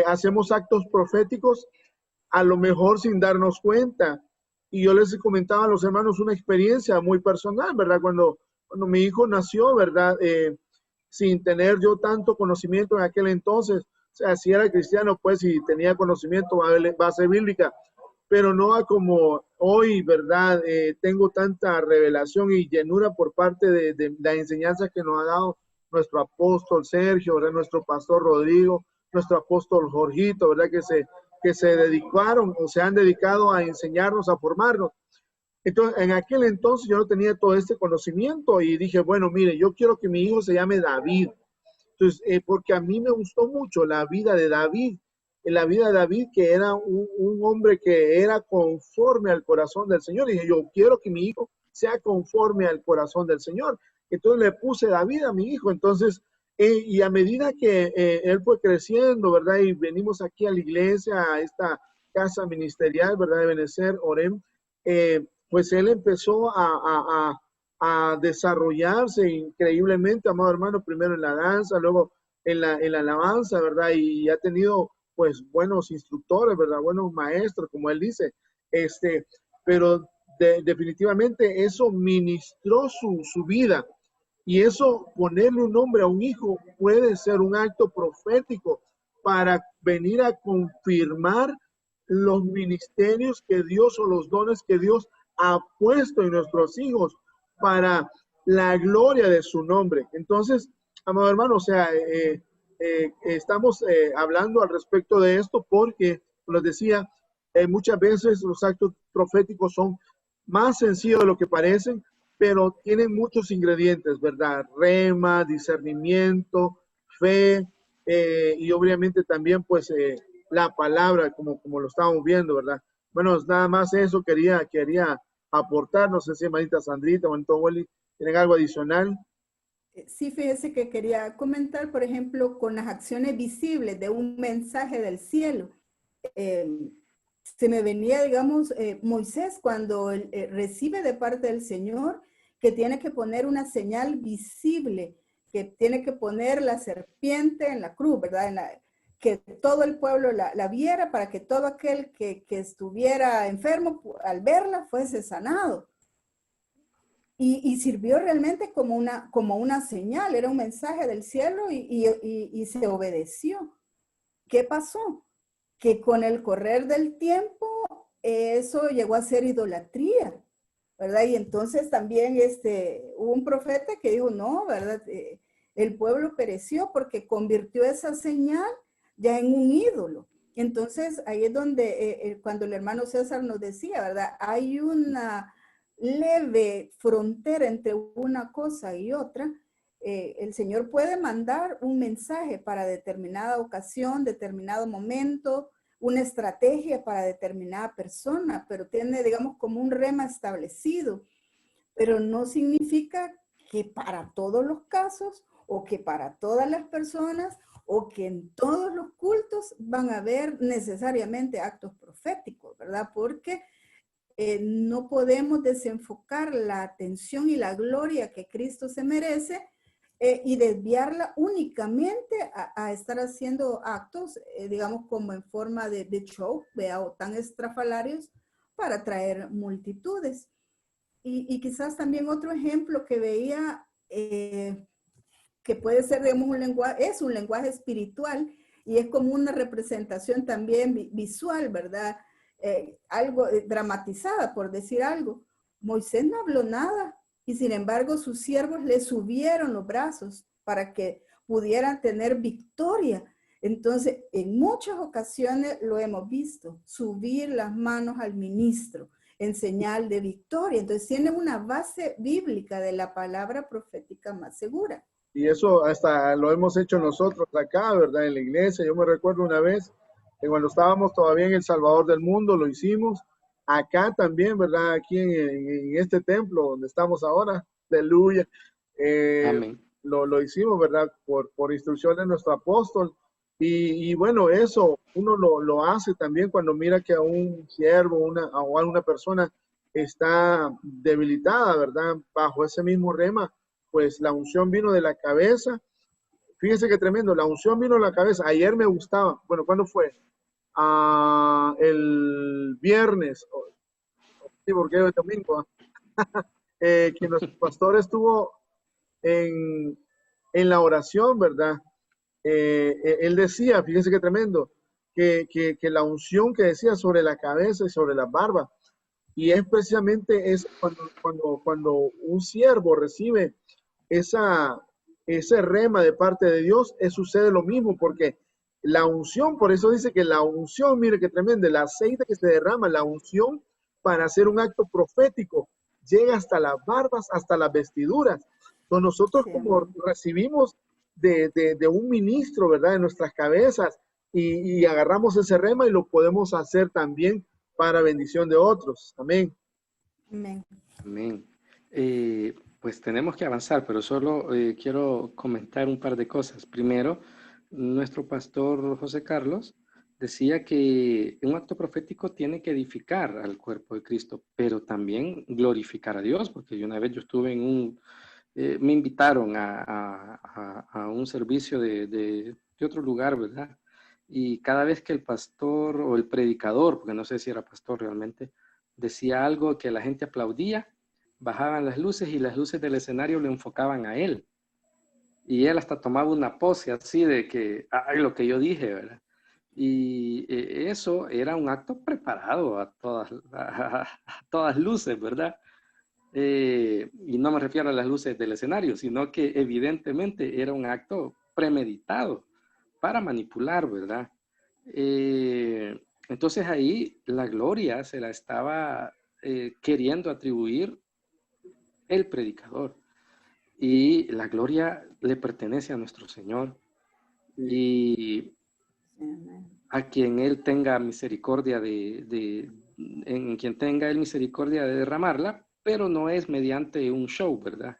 hacemos actos proféticos a lo mejor sin darnos cuenta. Y yo les comentaba a los hermanos una experiencia muy personal, ¿verdad? Cuando mi hijo nació, ¿verdad? Sin tener yo tanto conocimiento en aquel entonces, o sea, si era cristiano, pues, si tenía conocimiento, base bíblica, pero no a como hoy, ¿verdad? Tengo tanta revelación y llenura por parte de la enseñanza que nos ha dado nuestro apóstol Sergio, ¿verdad? Nuestro pastor Rodrigo, nuestro apóstol Jorgito, ¿verdad? Que se dedicaron o se han dedicado a enseñarnos, a formarnos. Entonces, en aquel entonces yo no tenía todo este conocimiento y dije, bueno, mire, yo quiero que mi hijo se llame David. Entonces, porque a mí me gustó mucho la vida de David, que era un hombre que era conforme al corazón del Señor. Y dije, yo quiero que mi hijo sea conforme al corazón del Señor. Entonces le puse David a mi hijo. Entonces, y a medida que él fue creciendo, ¿verdad? Y venimos aquí a la iglesia, a esta casa ministerial, ¿verdad? De Benecer, Orem, pues él empezó a desarrollarse increíblemente, amado hermano, primero en la danza, luego en la alabanza, ¿verdad? Y ha tenido, pues, buenos instructores, ¿verdad? Buenos maestros, como él dice, pero definitivamente eso ministró su vida. Y eso, ponerle un nombre a un hijo puede ser un acto profético para venir a confirmar los ministerios que Dios o los dones que Dios ha puesto en nuestros hijos para la gloria de su nombre. Entonces, amado hermano, o sea, estamos hablando al respecto de esto porque, como les decía, muchas veces los actos proféticos son más sencillos de lo que parecen, pero tienen muchos ingredientes, ¿verdad? Rema, discernimiento, fe, y obviamente también, pues, la palabra, como lo estamos viendo, ¿verdad? Bueno, nada más eso quería aportar. No sé si hermanita Sandrita o hermanito Wally tienen algo adicional. Sí, fíjese que quería comentar, por ejemplo, con las acciones visibles de un mensaje del cielo. Se me venía, digamos, Moisés cuando recibe de parte del Señor que tiene que poner una señal visible, que tiene que poner la serpiente en la cruz, ¿verdad? Que todo el pueblo la viera para que todo aquel que estuviera enfermo al verla fuese sanado. Y sirvió realmente como una señal, era un mensaje del cielo y se obedeció. ¿Qué pasó? Que con el correr del tiempo eso llegó a ser idolatría, ¿verdad? Y entonces también hubo un profeta que dijo, no, ¿verdad? El pueblo pereció porque convirtió esa señal ya en un ídolo. Entonces ahí es donde cuando el hermano César nos decía, ¿verdad? Hay una leve frontera entre una cosa y otra. El Señor puede mandar un mensaje para determinada ocasión, determinado momento, una estrategia para determinada persona, pero tiene, digamos, como un rema establecido, pero no significa que para todos los casos o que para todas las personas o que en todos los cultos van a haber necesariamente actos proféticos, ¿verdad? Porque no podemos desenfocar la atención y la gloria que Cristo se merece y desviarla únicamente a estar haciendo actos, digamos, como en forma de show, ¿vea? O tan estrafalarios para atraer multitudes. Y quizás también otro ejemplo que veía, que puede ser, digamos, es un lenguaje espiritual y es como una representación también visual, ¿verdad? Algo dramatizada, por decir algo. Moisés no habló nada y sin embargo sus siervos le subieron los brazos para que pudieran tener victoria. Entonces, en muchas ocasiones lo hemos visto, subir las manos al ministro. en señal de victoria. Entonces tiene una base bíblica de la palabra profética más segura. Y eso hasta lo hemos hecho nosotros acá, ¿verdad? En la iglesia. Yo me recuerdo una vez que cuando estábamos todavía en El Salvador del Mundo, lo hicimos. Acá también, ¿verdad? Aquí en este templo donde estamos ahora, aleluya, Amén. lo hicimos, ¿verdad? Por instrucción de nuestro apóstol. Y bueno, eso uno lo hace también cuando mira que a un siervo o a una persona está debilitada, ¿verdad? Bajo ese mismo rema, pues la unción vino de la cabeza. Fíjese qué tremendo, la unción vino de la cabeza. Ayer me gustaba, bueno, ¿cuándo fue? El viernes, sí, porque hoy es domingo, que nuestro pastor estuvo en, en la oración, ¿verdad? Él decía, fíjese qué tremendo, que la unción que decía sobre la cabeza y sobre la barba, y es precisamente eso cuando un siervo recibe esa, ese rema de parte de Dios, sucede lo mismo, porque la unción, por eso dice que la unción, mire qué tremendo, el aceite que se derrama, la unción para hacer un acto profético, llega hasta las barbas, hasta las vestiduras. Entonces nosotros Sí, como amén. recibimos de un ministro, ¿verdad? En nuestras cabezas y agarramos ese rema y lo podemos hacer también para bendición de otros. Amén. Amén. Amén. Pues tenemos que avanzar, pero solo quiero comentar un par de cosas. Primero, nuestro pastor José Carlos decía que un acto profético tiene que edificar al cuerpo de Cristo, pero también glorificar a Dios, porque una vez yo estuve me invitaron a un servicio de otro lugar, ¿verdad? Y cada vez que el pastor o el predicador, porque no sé si era pastor realmente, decía algo que la gente aplaudía, bajaban las luces y las luces del escenario lo enfocaban a él. Y él hasta tomaba una pose así de que, ay, lo que yo dije, ¿verdad? Y eso era un acto preparado a todas luces, ¿verdad? Y no me refiero a las luces del escenario, sino que evidentemente era un acto premeditado para manipular, ¿verdad? Entonces ahí la gloria se la estaba queriendo atribuir el predicador. Y la gloria le pertenece a nuestro Señor. Sí. Y Sí, amén. a quien Él tenga misericordia en quien tenga Él misericordia de derramarla, pero no es mediante un show, ¿verdad?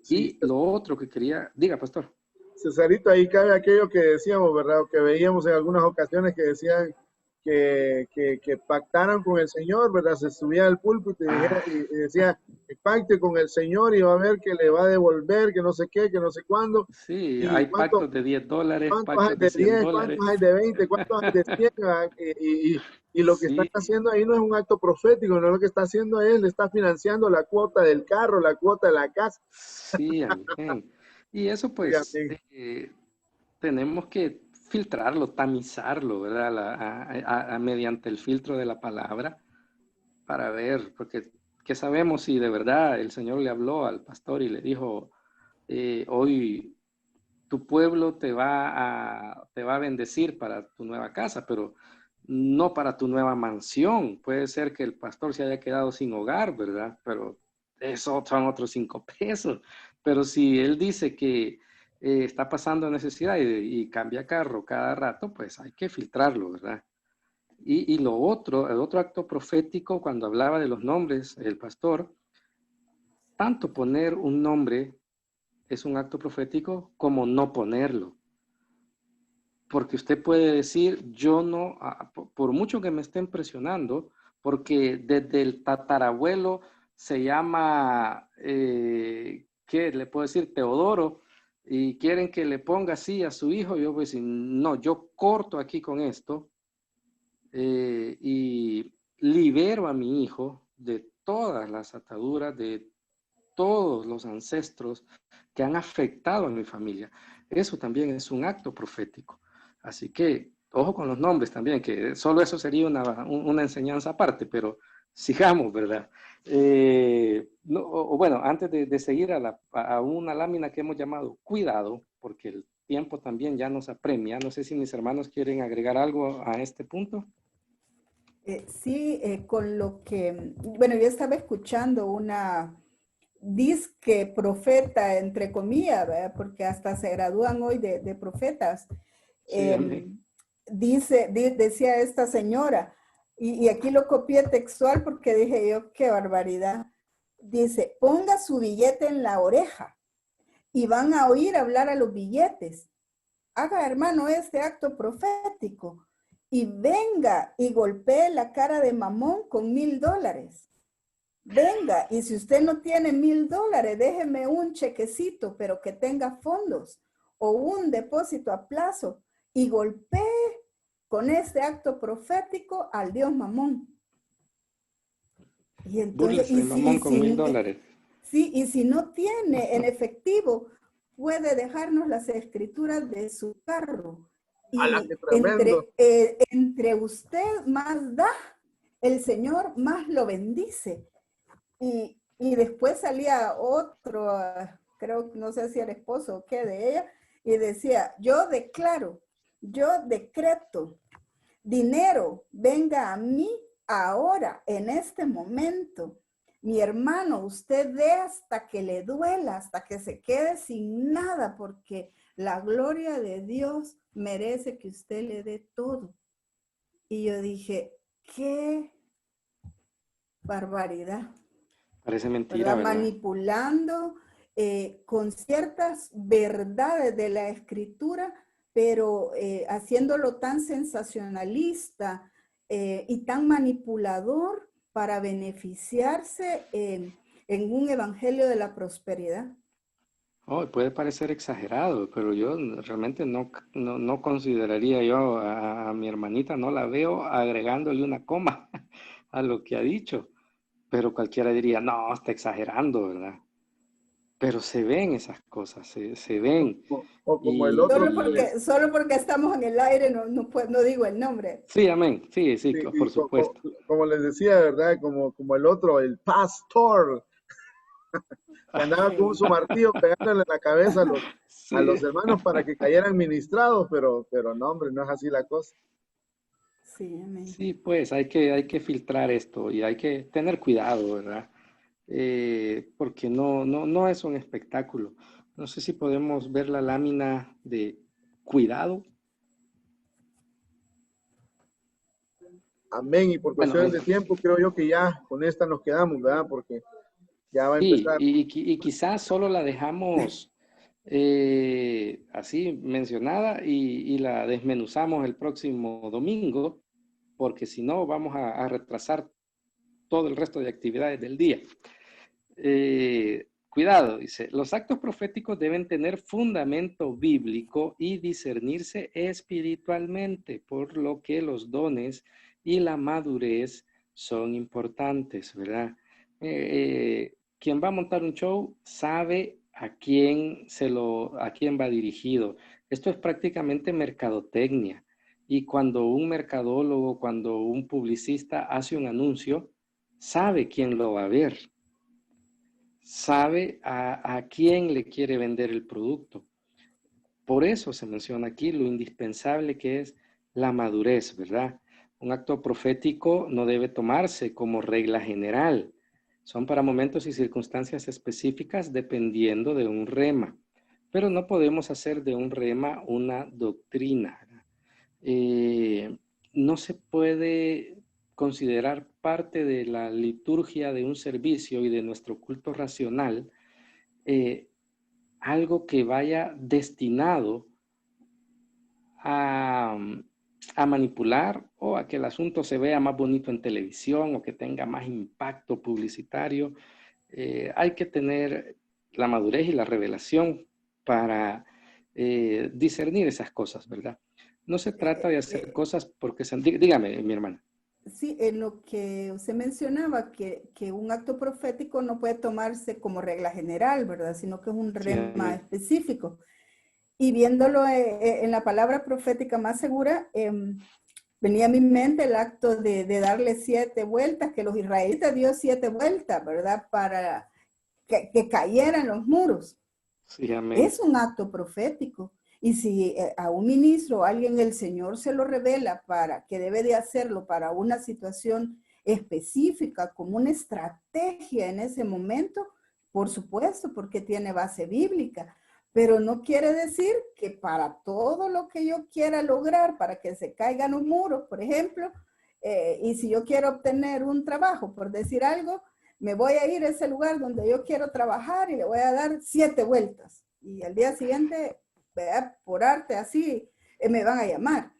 Sí, Y lo otro que quería, diga, pastor. Cesarito, ahí cabe aquello que decíamos, ¿verdad? O que veíamos en algunas ocasiones que decían que pactaran con el Señor, ¿verdad? Se subía al púlpito y decía que pacte con el Señor y va a ver que le va a devolver, que no sé qué, que no sé cuándo. Sí, Y hay pactos de $10, cuántos hay pactos de de $100. 10, cuántos hay de 20, cuántos hay de 100. Y lo que están Sí, haciendo ahí no es un acto profético, no, lo que está haciendo es, le está financiando la cuota del carro, la cuota de la casa. sí, amén. Y eso Sí, pues amén. tenemos que filtrarlo, tamizarlo, ¿verdad? Mediante el filtro de la palabra para ver, porque ¿qué sabemos si de verdad el Señor le habló al pastor y le dijo, hoy tu pueblo te va a bendecir para tu nueva casa, pero no para tu nueva mansión? Puede ser que el pastor se haya quedado sin hogar, ¿verdad? Pero eso son otros 5 pesos. Pero si él dice que está pasando necesidad y cambia carro cada rato, pues hay que filtrarlo, ¿verdad? Y lo otro, el otro acto profético, cuando hablaba de los nombres, el pastor, tanto poner un nombre es un acto profético como no ponerlo. Porque usted puede decir, yo no, por mucho que me estén presionando, porque desde el tatarabuelo se llama, ¿qué le puedo decir? Teodoro, y quieren que le ponga así a su hijo, yo voy a decir, no, yo corto aquí con esto y libero a mi hijo de todas las ataduras, de todos los ancestros que han afectado a mi familia. Eso también es un acto profético. Así que, ojo con los nombres también, que solo eso sería una enseñanza aparte, pero sigamos, ¿verdad? No, bueno, antes de seguir a una lámina que hemos llamado cuidado, porque el tiempo también ya nos apremia. No sé si mis hermanos quieren agregar algo a este punto. Sí, con lo que, bueno, yo estaba escuchando una disque profeta, entre comillas, ¿verdad? Porque hasta se gradúan hoy de profetas. Sí, amén. Decía esta señora, y aquí lo copié textual porque dije yo, qué barbaridad. Dice, ponga su billete en la oreja y van a oír hablar a los billetes. Haga, hermano, este acto profético y venga y golpee la cara de Mamón con $1000. Venga, y si usted no tiene $1000, déjeme un chequecito, pero que tenga fondos o un depósito a plazo y golpee con este acto profético al Dios Mamón. Y entonces, Búrlese de Mamón con $1000. sí, y si no tiene en efectivo, puede dejarnos las escrituras de su carro. ¡Hala, Y qué tremendo! entre usted más da, el Señor más lo bendice. Y después salía otro, creo, no sé si era esposo o qué de ella, y decía, yo declaro, yo decreto, dinero, venga a mí ahora, en este momento. Mi hermano, usted dé hasta que le duela, hasta que se quede sin nada, porque la gloria de Dios merece que usted le dé todo. Y yo dije, qué barbaridad. Parece mentira, ¿Verdad? ¿verdad? Manipulando con ciertas verdades de la escritura, pero haciéndolo tan sensacionalista y tan manipulador para beneficiarse en un evangelio de la prosperidad. Oh, puede parecer exagerado, pero yo realmente no consideraría yo a mi hermanita, no la veo agregándole una coma a lo que ha dicho, pero cualquiera diría, no, está exagerando, ¿verdad? Pero se ven esas cosas, se ven. O como el otro Y Solo porque estamos en el aire, no digo el nombre. sí, amén, sí, sí, y por supuesto. como les decía, ¿verdad? Como el otro, el pastor, que andaba con su martillo pegándole en la cabeza a Sí, los hermanos para que cayeran ministrados, pero no, hombre, no es así la cosa. Sí, amén. sí, pues hay que filtrar esto y hay que tener cuidado, ¿verdad? Porque no es un espectáculo. No sé si podemos ver la lámina de cuidado. Amén. Y por Bueno, cuestiones de tiempo, creo yo que ya con esta nos quedamos, ¿verdad? Porque ya va a sí, empezar. y quizás solo la dejamos así mencionada y la desmenuzamos el próximo domingo, porque si no vamos a retrasar todo el resto de actividades del día. Cuidado, dice, los actos proféticos deben tener fundamento bíblico y discernirse espiritualmente, por lo que los dones y la madurez son importantes, ¿verdad? Quien va a montar un show sabe a quién va dirigido. Esto es prácticamente mercadotecnia. Y cuando un mercadólogo, cuando un publicista hace un anuncio, sabe quién lo va a ver, sabe a quién le quiere vender el producto. Por eso se menciona aquí lo indispensable que es la madurez, ¿verdad? Un acto profético no debe tomarse como regla general. Son para momentos y circunstancias específicas dependiendo de un rema. Pero no podemos hacer de un rema una doctrina. No se puede considerar parte de la liturgia de un servicio y de nuestro culto racional eh, algo que vaya destinado a, a manipular o a que el asunto se vea más bonito en televisión o que tenga más impacto publicitario. Hay que tener la madurez y la revelación para discernir esas cosas, ¿verdad? No se trata de hacer cosas porque dígame, mi hermana. Sí, en lo que usted mencionaba, que un acto profético no puede tomarse como regla general, ¿verdad? Sino que es un Sí, rema específico. Y viéndolo en la palabra profética más segura, venía a mi mente el acto de darle 7 vueltas, que los israelitas dio 7 vueltas, ¿verdad? Para que cayeran los muros. sí, amén. Es un acto profético. Y si a un ministro o a alguien el Señor se lo revela para que debe de hacerlo para una situación específica, como una estrategia en ese momento, por supuesto, porque tiene base bíblica, pero no quiere decir que para todo lo que yo quiera lograr, para que se caigan un muro, por ejemplo, y si yo quiero obtener un trabajo, por decir algo, me voy a ir a ese lugar donde yo quiero trabajar y le voy a dar 7 vueltas. Y al día siguiente, ¿verdad? Por arte así, me van a llamar.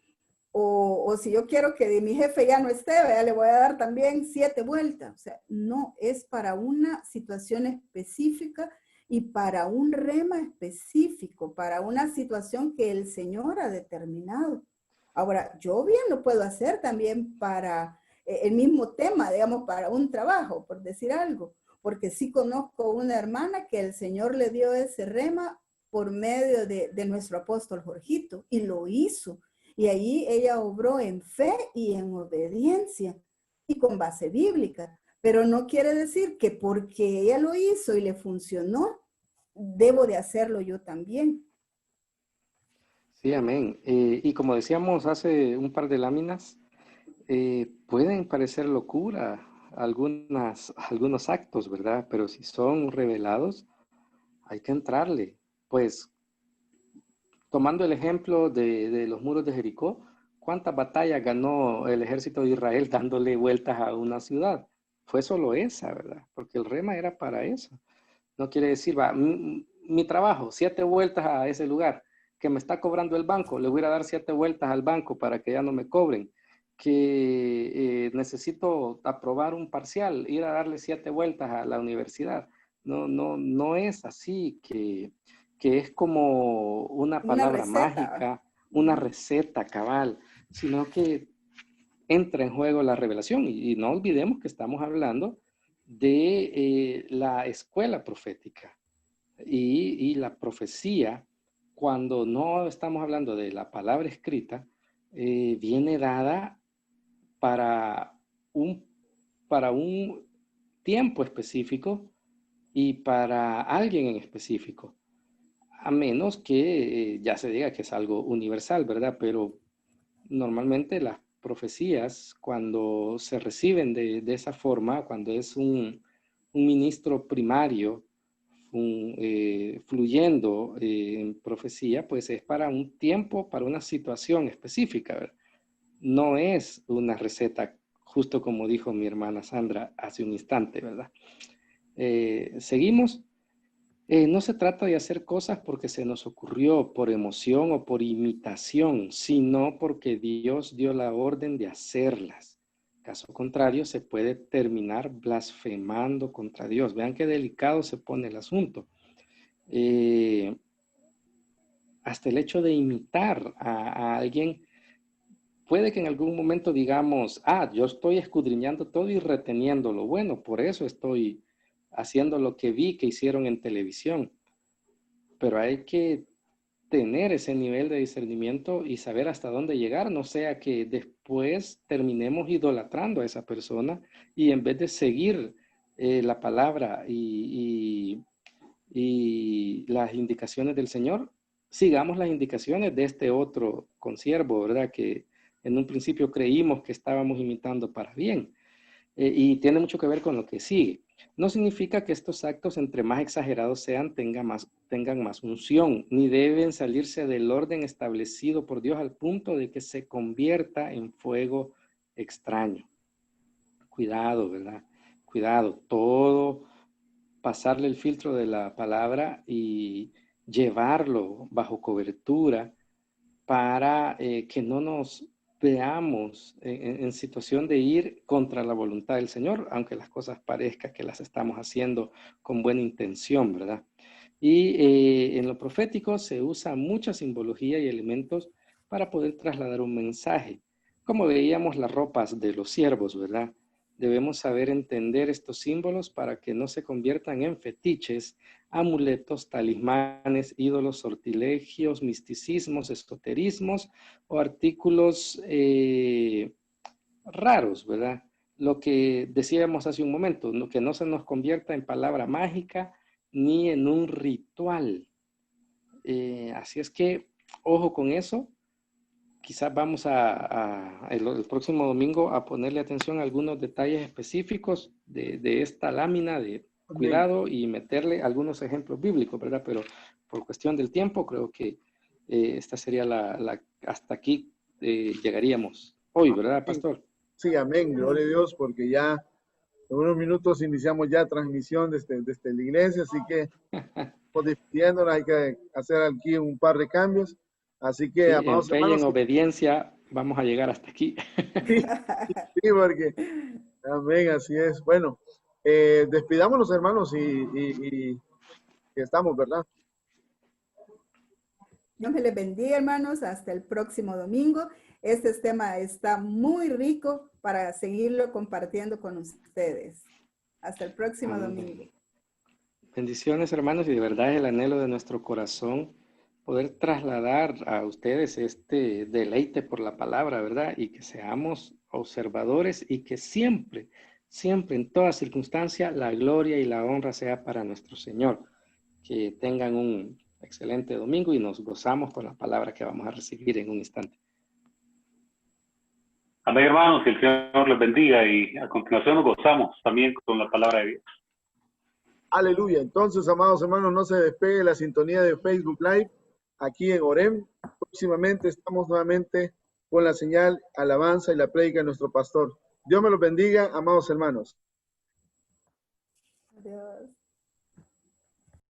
O si yo quiero que mi jefe ya no esté, ¿verdad? Le voy a dar también 7 vueltas. O sea, no, es para una situación específica y para un rema específico, para una situación que el Señor ha determinado. Ahora, yo bien lo puedo hacer también para el mismo tema, digamos, para un trabajo, por decir algo, porque sí conozco una hermana que el Señor le dio ese rema por medio de nuestro apóstol Jorgito, y lo hizo. Y ahí ella obró en fe y en obediencia y con base bíblica. Pero no quiere decir que porque ella lo hizo y le funcionó, debo de hacerlo yo también. Sí, amén. Y como decíamos hace un par de láminas, pueden parecer locura algunos actos, ¿verdad? Pero si son revelados, hay que entrarle. Pues tomando el ejemplo de los muros de Jericó, ¿cuántas batallas ganó el ejército de Israel dándole vueltas a una ciudad? Fue solo esa, ¿verdad? Porque el rema era para eso. No quiere decir, va, mi trabajo, 7 vueltas a ese lugar, que me está cobrando el banco, le voy a dar 7 vueltas al banco para que ya no me cobren, que necesito aprobar un parcial, ir a darle 7 vueltas a la universidad. No es así, que es como una Una palabra receta. mágica, una receta cabal, sino que entra en juego la revelación. Y no olvidemos que estamos hablando de la escuela profética y la profecía, cuando no estamos hablando de la palabra escrita, viene dada para un, para un tiempo específico y para alguien en específico, a menos que ya se diga que es algo universal, ¿verdad? Pero normalmente las profecías, cuando se reciben de esa forma, cuando es un ministro primario fluyendo en profecía, pues es para un tiempo, para una situación específica, ¿verdad? No es una receta, justo como dijo mi hermana Sandra hace un instante, ¿verdad? Seguimos. No se trata de hacer cosas porque se nos ocurrió, por emoción o por imitación, sino porque Dios dio la orden de hacerlas. Caso contrario, se puede terminar blasfemando contra Dios. Vean qué delicado se pone el asunto. Hasta el hecho de imitar a alguien, puede que en algún momento digamos, yo estoy escudriñando todo y reteniéndolo. Bueno, por eso estoy haciendo lo que vi que hicieron en televisión. Pero hay que tener ese nivel de discernimiento y saber hasta dónde llegar, no sea que después terminemos idolatrando a esa persona y en vez de seguir la palabra y las indicaciones del Señor, sigamos las indicaciones de este otro consiervo, ¿verdad? Que en un principio creímos que estábamos imitando para bien. Y tiene mucho que ver con lo que sigue. No significa que estos actos, entre más exagerados sean, tengan más unción, ni deben salirse del orden establecido por Dios al punto de que se convierta en fuego extraño. Cuidado, ¿verdad? Cuidado, todo pasarle el filtro de la palabra y llevarlo bajo cobertura para que no nos veamos en situación de ir contra la voluntad del Señor, aunque las cosas parezcan que las estamos haciendo con buena intención, ¿verdad? Y en lo profético se usa mucha simbología y elementos para poder trasladar un mensaje. Como veíamos las ropas de los siervos, ¿verdad? Debemos saber entender estos símbolos para que no se conviertan en fetiches, amuletos, talismanes, ídolos, sortilegios, misticismos, esoterismos o artículos raros, ¿verdad? Lo que decíamos hace un momento, que no se nos convierta en palabra mágica ni en un ritual. Así es que ojo con eso. Quizás vamos el próximo domingo a ponerle atención a algunos detalles específicos de esta lámina de cuidado y meterle algunos ejemplos bíblicos, ¿verdad? Pero por cuestión del tiempo, creo que esta sería hasta aquí llegaríamos hoy, ¿verdad, pastor? Sí, amén, gloria a Dios, porque ya en unos minutos iniciamos ya transmisión desde la iglesia, así que pues, despidiéndonos, hay que hacer aquí un par de cambios. Así que, Sí, en amados fe y hermanos, en obediencia vamos a llegar hasta aquí. sí, porque, amén, así es. Bueno, despidámonos, hermanos, y estamos, ¿verdad? Dios me les bendiga, hermanos. Hasta el próximo domingo. Este tema está muy rico para seguirlo compartiendo con ustedes. Hasta el próximo Amén. domingo. Bendiciones, hermanos, y de verdad es el anhelo de nuestro corazón poder trasladar a ustedes este deleite por la palabra, ¿verdad? Y que seamos observadores y que siempre, siempre, en toda circunstancia, la gloria y la honra sea para nuestro Señor. Que tengan un excelente domingo y nos gozamos con la palabra que vamos a recibir en un instante. Amén, hermanos, que el Señor les bendiga y a continuación nos gozamos también con la palabra de Dios. Aleluya. Entonces, amados hermanos, no se despegue la sintonía de Facebook Live aquí en Orem. Próximamente estamos nuevamente con la señal, alabanza y la prédica de nuestro pastor. Dios me los bendiga, amados hermanos. Adiós.